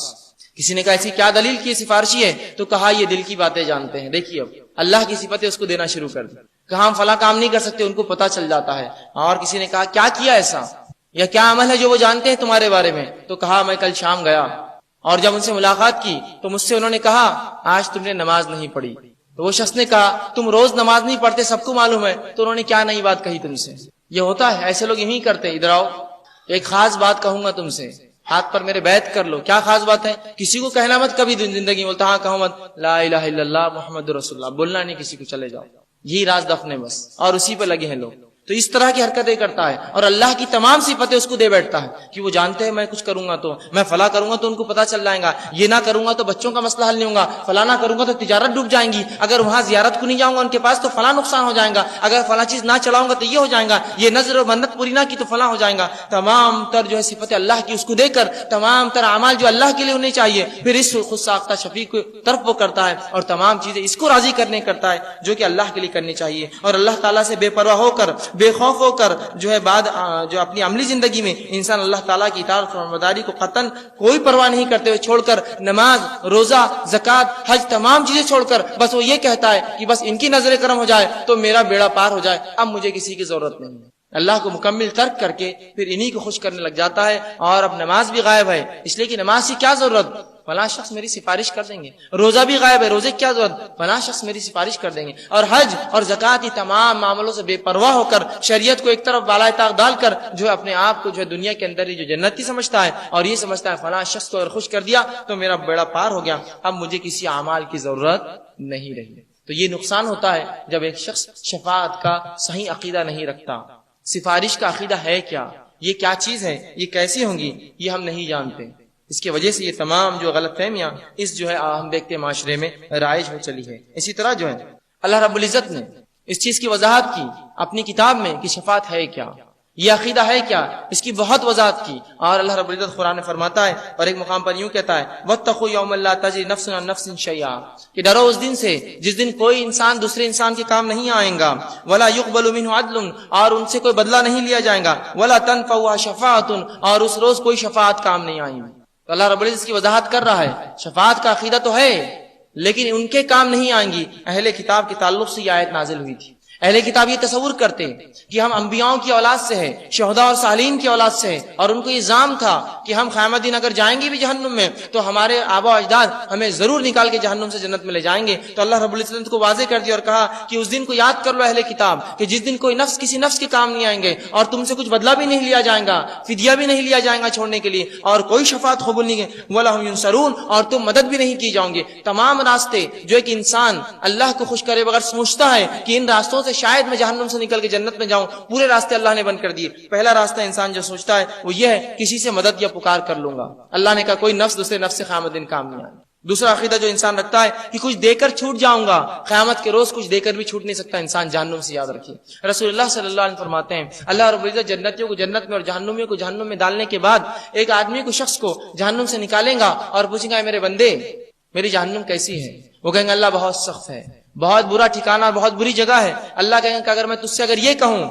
کسی نے کہا ایسی کیا دلیل کی یہ سفارشی ہے، تو کہا یہ دل کی باتیں جانتے ہیں۔ دیکھیے اب اللہ کی صفتیں اس کو دینا شروع کر دی، کہا ہم فلاں کام نہیں کر سکتے، ان کو پتا چل جاتا ہے۔ اور کسی نے کہا کیا کیا ایسا یا کیا عمل ہے جو وہ جانتے ہیں تمہارے بارے میں، تو کہا میں کل شام گیا اور جب ان سے ملاقات کی تو مجھ سے انہوں نے کہا آج تم نے نماز نہیں پڑھی۔ تو وہ شخص نے کہا تم روز نماز نہیں پڑھتے، سب کو معلوم ہے، تو انہوں نے کیا نئی بات کہی تم سے؟ یہ ہوتا ہے، ایسے لوگ یہی کرتے ہیں۔ ادھر آؤ، ایک خاص بات کہوں گا تم سے، ہاتھ پر میرے بیعت کر لو۔ کیا خاص بات ہے؟ کسی کو کہنا مت کبھی زندگی بولتا، ہاں کہو مت لا الہ الا اللہ محمد رسول اللہ، بولنا نہیں کسی کو، چلے جاؤ، یہی راز دفن ہے بس، اور اسی پہ لگے ہیں لوگ۔ تو اس طرح کی حرکتیں کرتا ہے اور اللہ کی تمام صفتیں اس کو دے بیٹھتا ہے کہ وہ جانتے ہیں میں کچھ کروں گا تو میں فلاں کروں گا تو ان کو پتا چل جائے گا، یہ نہ کروں گا تو بچوں کا مسئلہ حل نہیں ہوگا، فلاں نہ کروں گا تو تجارت ڈوب جائیں گی، اگر وہاں زیارت کو نہیں جاؤں گا ان کے پاس تو فلاں نقصان ہو جائے گا، اگر فلاں چیز نہ چلاؤں گا تو یہ ہو جائے گا، یہ نظر و منت پوری نہ کی تو فلاں ہو جائے گا۔ تمام تر جو ہے صفتیں اللہ کی اس کو دے کر تمام تر اعمال جو اللہ کے لیے ہونے چاہیے پھر اس خود ساختہ شفیع کی طرف وہ کرتا ہے اور تمام چیزیں اس کو راضی کرنے کرتا ہے جو کہ اللہ کے لیے کرنی چاہیے، اور اللہ تعالیٰ سے بے پرواہ ہو کر بے خوف ہو کر جو ہے بعد جو اپنی عملی زندگی میں انسان اللہ تعالیٰ کی اطاعت اور فرمانبرداری کو قطعاً کوئی پرواہ نہیں کرتے ہوئے چھوڑ کر نماز، روزہ، زکوٰۃ، حج تمام چیزیں چھوڑ کر بس وہ یہ کہتا ہے کہ بس ان کی نظر کرم ہو جائے تو میرا بیڑا پار ہو جائے، اب مجھے کسی کی ضرورت نہیں ہے۔ اللہ کو مکمل ترک کر کے پھر انہی کو خوش کرنے لگ جاتا ہے، اور اب نماز بھی غائب ہے اس لیے کہ نماز کی کیا ضرورت، فلاں شخص میری سفارش کر دیں گے، روزہ بھی غائب ہے، روزے کی کیا ضرورت، فلاں شخص میری سفارش کر دیں گے، اور حج اور زکوٰۃ تمام معاملوں سے بے پرواہ ہو کر شریعت کو ایک طرف بالائے طاق ڈال کر جو ہے اپنے آپ کو جو ہے دنیا کے اندر ہی جو جنتی سمجھتا ہے، اور یہ سمجھتا ہے فلاں شخص کو اگر خوش کر دیا تو میرا بیڑا پار ہو گیا، اب مجھے کسی اعمال کی ضرورت نہیں رہی۔ تو یہ نقصان ہوتا ہے جب ایک شخص شفاعت کا صحیح عقیدہ نہیں رکھتا۔ سفارش کا عقیدہ ہے کیا، یہ کیا چیز ہے، یہ کیسی ہوں گی، یہ ہم نہیں جانتے۔ اس کی وجہ سے یہ تمام جو غلط فہمیاں اس جو ہے ہم دیکھتے معاشرے میں رائج ہو چلی ہے۔ اسی طرح جو ہے اللہ رب العزت نے اس چیز کی وضاحت کی اپنی کتاب میں کہ شفاعت ہے کیا، یہ عقیدہ ہے کیا، اس کی بہت وضاحت کی، اور اللہ رب العزت قرآن میں فرماتا ہے اور ایک مقام پر یوں کہتا ہے وَاتَّقُوا يَوْمًا لَا تَجْزِي نَفْسٌ عَن نَفْسٍ شَيْئًا، کہ ڈرو اس دن سے جس دن کوئی انسان دوسرے انسان کے کام نہیں آئے گا، وَلَا يُقْبَلُ مِنْهُ عَدْلٌ، اور ان سے کوئی بدلہ نہیں لیا جائے گا، وَلَا تَنفَعُهَا شَفَاعَةٌ، اور اس روز کوئی شفاعت کام نہیں آئے گی۔ تو اللہ رب العزت کی وضاحت کر رہا ہے شفاعت کا عقیدہ تو ہے لیکن ان کے کام نہیں آئیں گی۔ اہل کتاب کے تعلق سے یہ آیت نازل ہوئی تھی۔ اہل کتاب یہ تصور کرتے کہ ہم انبیاؤں کی اولاد سے ہیں، شہداء اور صالحین کی اولاد سے ہیں، اور ان کو یہ الزام تھا کہ ہم قیامت دن اگر جائیں گے بھی جہنم میں تو ہمارے آبا و اجداد ہمیں ضرور نکال کے جہنم سے جنت میں لے جائیں گے۔ تو اللہ رب العزت کو واضح کر دیا اور کہا کہ اس دن کو یاد کر لو اہل کتاب کہ جس دن کوئی نفس کسی نفس کے کام نہیں آئیں گے، اور تم سے کچھ بدلہ بھی نہیں لیا جائے گا، فدیہ بھی نہیں لیا جائے گا چھوڑنے کے لیے، اور کوئی شفاعت قبول نہیں ہے، وَلَا هُمْ يُنصَرُونَ، اور تم مدد بھی نہیں کی جاؤ گے۔ تمام راستے جو ایک انسان اللہ کو خوش کرے بغیر سوچتا ہے کہ ان راستوں سے شاید میں جہنم سے نکل کے جنت میں جاؤں، پورے راستے اللہ نے بند کر دیے۔ پہلا راستہ انسان جو سوچتا ہے وہ یہ ہے کسی سے مدد یا پکار کر لوں گا۔ اللہ نے کہا کوئی نفس دوسرے نفس سے قیامت دن کام نہیں آئے۔ دوسرا عقیدہ جو انسان رکھتا ہے کہ کچھ دے کر چھوٹ جاؤں گا، قیامت کے روز کچھ دے کر بھی چھوٹ نہیں سکتا انسان جہنم سے، یاد رکھیے۔ رسول اللہ صلی اللہ علیہ وسلم فرماتے ہیں اللہ رب العزت جنتیوں کو جنت میں اور جہنمیوں کو جہنم میں ڈالنے کے بعد ایک آدمی کو، شخص کو جہنم سے نکالیں گا اور پوچھیں گا میرے بندے میری جہنم کیسی ہے؟ وہ کہیں گے اللہ بہت سخت ہے، بہت برا ٹھکانہ، بہت بری جگہ ہے۔ اللہ کہیں گے کہ اگر میں تجھ سے یہ کہوں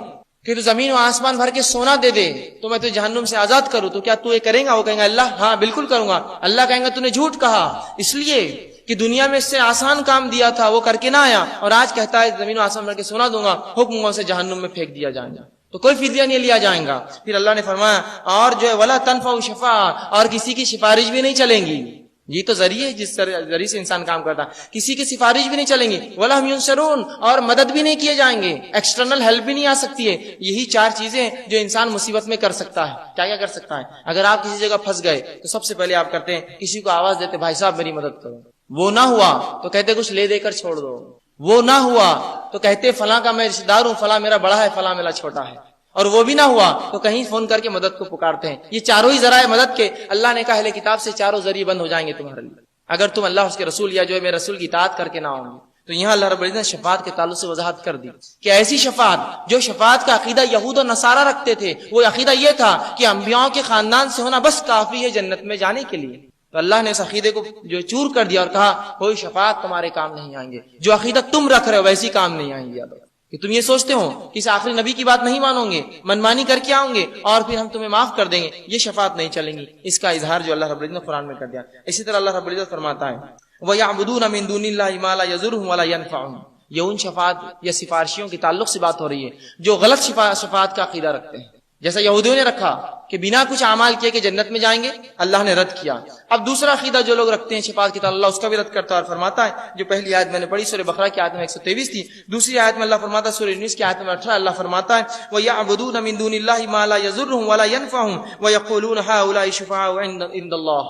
کہ تو زمین و آسمان بھر کے سونا دے دے تو میں تجھے جہنم سے آزاد کروں تو کیا تو یہ کریں گا؟ وہ کہیں گا اللہ ہاں بالکل کروں گا۔ اللہ کہیں گے تو نے جھوٹ کہا، اس لیے کہ دنیا میں اس سے آسان کام دیا تھا وہ کر کے نہ آیا، اور آج کہتا ہے زمین و آسمان بھر کے سونا دوں گا، حکم ہوا اسے جہنم میں پھینک دیا جائے گا، تو کوئی فدیہ نہیں لیا جائے گا۔ پھر اللہ نے فرمایا اور جو ہے ولا تنفع شفاعہ، اور کسی کی سفارش بھی نہیں چلیں گی۔ یہ تو ذریعہ ہے جس ذریعے سے انسان کام کرتا ہے، کسی کی سفارش بھی نہیں چلیں گی، ولا ہم ینصرون، اور مدد بھی نہیں کیے جائیں گے، ایکسٹرنل ہیلپ بھی نہیں آ سکتی ہے۔ یہی چار چیزیں جو انسان مصیبت میں کر سکتا ہے۔ کیا کیا کر سکتا ہے؟ اگر آپ کسی جگہ پھنس گئے تو سب سے پہلے آپ کرتے ہیں کسی کو آواز دیتے بھائی صاحب میری مدد کرو، وہ نہ ہوا تو کہتے کچھ لے دے کر چھوڑ دو، وہ نہ ہوا تو کہتے فلاں کا میں رشتہ دار ہوں، فلاں میرا بڑا ہے، فلاں میرا چھوٹا ہے، اور وہ بھی نہ ہوا تو کہیں فون کر کے مدد کو پکارتے ہیں۔ یہ چاروں ہی ذرائع مدد کے اللہ نے کہا اہل کتاب سے چاروں ذریعے بند ہو جائیں گے تمہارے لیے اگر تم اللہ اس کے رسول یا جو ہے میرے رسول کی اطاعت کر کے نہ آؤ گے۔ تو یہاں اللہ رب العزت نے شفاعت کے تعلق سے وضاحت کر دی کہ ایسی شفاعت جو شفاعت کا عقیدہ یہود و نصارہ رکھتے تھے، وہ عقیدہ یہ تھا کہ انبیاء کے خاندان سے ہونا بس کافی ہے جنت میں جانے کے لیے، تو اللہ نے اس عقیدے کو جو چور کر دیا اور کہا کوئی شفاعت تمہارے کام نہیں آئیں گے، جو عقیدہ تم رکھ رہے ہو ویسی کام نہیں آئیں گے، کہ تم یہ سوچتے ہو کہ اس آخری نبی کی بات نہیں مانو گے، منمانی کر کے آؤں گے اور پھر ہم تمہیں معاف کر دیں گے، یہ شفاعت نہیں چلیں گی۔ اس کا اظہار جو اللہ رب العزت نے قرآن میں کر دیا۔ اسی طرح اللہ رب العزت فرماتا ہے وَيَعْبُدُونَ مِن دُونِ اللَّهِ مَا لَا يَضُرُّهُمْ وَلَا يَنفَعُهُمْ، یہ ان شفاعت یا سفارشیوں کے تعلق سے بات ہو رہی ہے جو غلط شفاعت کا عقیدہ رکھتے ہیں، جیسا یہودیوں نے رکھا کہ بنا کچھ اعمال کیے کہ جنت میں جائیں گے، اللہ نے رد کیا۔ اب دوسرا عقیدہ جو لوگ رکھتے ہیں شفاعت کی تعلق، اللہ اس کا بھی رد کرتا ہے اور فرماتا ہے، جو پہلی آیت میں نے پڑھی سورہ بقرہ کی آیت میں 123 تھی، دوسری آیت میں اللہ فرماتا ہے سورہ یونس کی آیت میں 18 اللہ فرماتا ہے وَيَعْبُدُونَ مِن دُونِ اللَّهِ مَا لَا يَضُرُّهُمْ وَلَا يَنفَعُهُمْ وَيَقُولُونَ هَؤُلَاءِ شُفَعَاءُ عِندَ اللَّهِ،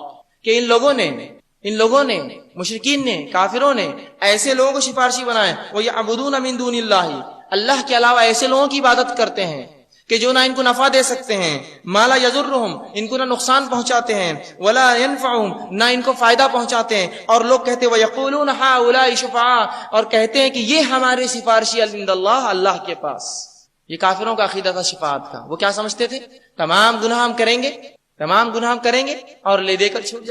کہ ان لوگوں نے مشرکین نے کافروں نے ایسے لوگوں کو سفارشی بنائے، وَيَعْبُدُونَ مِن دُونِ اللَّهِ، اللہ کے علاوہ ایسے لوگوں کی عبادت کرتے ہیں کہ جو نہ ان کو نفع دے سکتے ہیں، ما لا یضرہم، ان کو نہ نقصان پہنچاتے ہیں، ولا ینفعہم، نہ ان کو فائدہ پہنچاتے ہیں، اور لوگ کہتے ہیں ویقولون ہؤلاء شفعاء، اور کہتے ہیں کہ یہ ہمارے سفارشی عند اللہ، اللہ کے پاس۔ یہ کافروں کا عقیدہ تھا شفاعت کا۔ وہ کیا سمجھتے تھے؟ تمام گناہ ہم کریں گے اور لے دے کر چھوٹ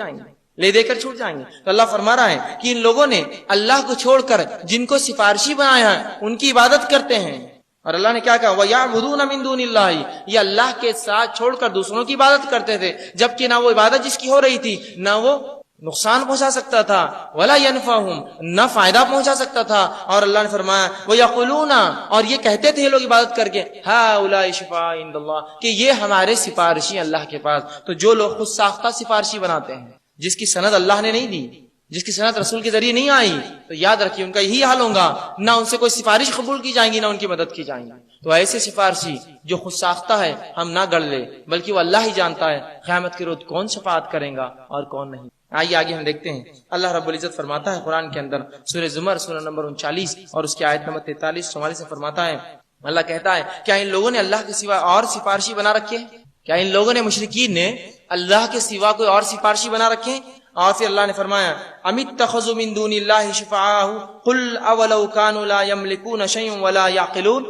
جائیں گے، تو اللہ فرما رہا ہے کہ ان لوگوں نے اللہ کو چھوڑ کر جن کو سفارشی بنایا ہے ان کی عبادت کرتے ہیں، اور اللہ نے کیا کہا وَيَعْبُدُونَ مِن دُونِ اللَّهِ، یہ اللہ کے ساتھ چھوڑ کر دوسروں کی عبادت کرتے تھے، جبکہ نہ وہ عبادت جس کی ہو رہی تھی نہ وہ نقصان پہنچا سکتا تھا، ولا ينفعهم، نہ فائدہ پہنچا سکتا تھا، اور اللہ نے فرمایا وَيَقُولُونَ، اور یہ کہتے تھے لوگ عبادت کر کے هؤلاء شفعاء عند اللہ، کہ یہ ہمارے سفارشی اللہ کے پاس۔ تو جو لوگ خود ساختہ سفارشی بناتے ہیں جس کی سند اللہ نے نہیں دی، جس کی سند رسول کے ذریعے نہیں آئی، تو یاد رکھیے ان کا یہی حال ہوگا، نہ ان سے کوئی سفارش قبول کی جائیں گی نہ ان کی مدد کی جائیں گی۔ تو ایسے سفارشی جو خود ساختہ ہے ہم نہ گڑھ لے، بلکہ وہ اللہ ہی جانتا ہے قیامت کے روز کون شفاعت کرے گا اور کون نہیں۔ آئیے آگے ہم دیکھتے ہیں اللہ رب العزت فرماتا ہے قرآن کے اندر سورہ زمر سورہ نمبر 39 اور اس کی آیت نمبر 43-44 سے فرماتا ہے، اللہ کہتا ہے کیا ان لوگوں نے اللہ کے سوا اور سفارشی بنا رکھے ہیں؟ کیا ان لوگوں نے مشرکین نے اللہ کے سوا کوئی اور سفارشی بنا رکھے ہیں؟ اور پھر اللہ نے فرمایا ام اتخذوا من دون اللہ شفعاء قل اولو كانوا لا يملكون شيئا ولا يعقلون،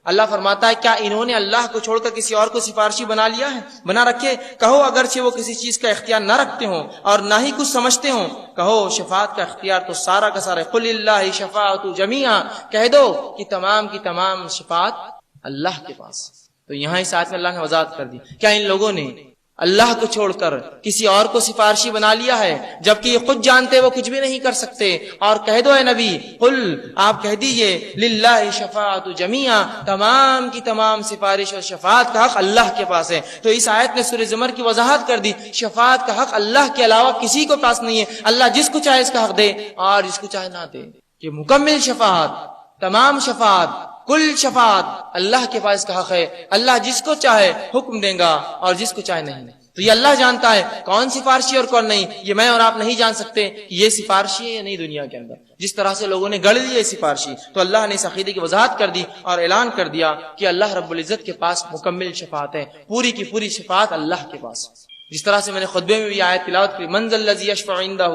اللہ فرماتا ہے کیا انہوں نے اللہ کو چھوڑ کر کسی اور کو سفارشی بنا لیا ہے، بنا رکھے؟ کہو اگرچہ وہ کسی چیز کا اختیار نہ رکھتے ہوں اور نہ ہی کچھ سمجھتے ہوں، کہو شفاعت کا اختیار تو سارا کا سارا قل للہ شفاعت جمیعا، کہہ دو کہ تمام کی تمام شفاعت اللہ کے پاس۔ تو یہاں اس آیت میں اللہ نے وضاحت کر دی کیا ان لوگوں نے اللہ کو چھوڑ کر کسی اور کو سفارشی بنا لیا ہے، جبکہ یہ خود جانتے وہ کچھ بھی نہیں کر سکتے۔ اور کہہ دو اے نبی قل، آپ کہہ دیجئے للہ شفاعت جمیعا، تمام کی تمام سفارش اور شفاعت کا حق اللہ کے پاس ہے۔ تو اس آیت نے سورہ زمر کی وضاحت کر دی، شفاعت کا حق اللہ کے علاوہ کسی کو پاس نہیں ہے، اللہ جس کو چاہے اس کا حق دے اور جس کو چاہے نہ دے، کہ مکمل شفاعت، تمام شفاعت، کل شفاعت اللہ کے پاس کا حق ہے، اللہ جس کو چاہے حکم دے گا اور جس کو چاہے نہیں۔ تو یہ اللہ جانتا ہے کون سفارشی اور کون نہیں، یہ میں اور آپ نہیں جان سکتے کہ یہ سفارشی ہے یا نہیں دنیا کے اندر، جس طرح سے لوگوں نے گڑھ لی سفارشی۔ تو اللہ نے اس عقیدے کی وضاحت کر دی اور اعلان کر دیا کہ اللہ رب العزت کے پاس مکمل شفاعت ہے، پوری کی پوری شفاعت اللہ کے پاس۔ جس طرح سے میں نے خطبے میں بھی آیت تلاوت کی من ذا الذی یشفع عنده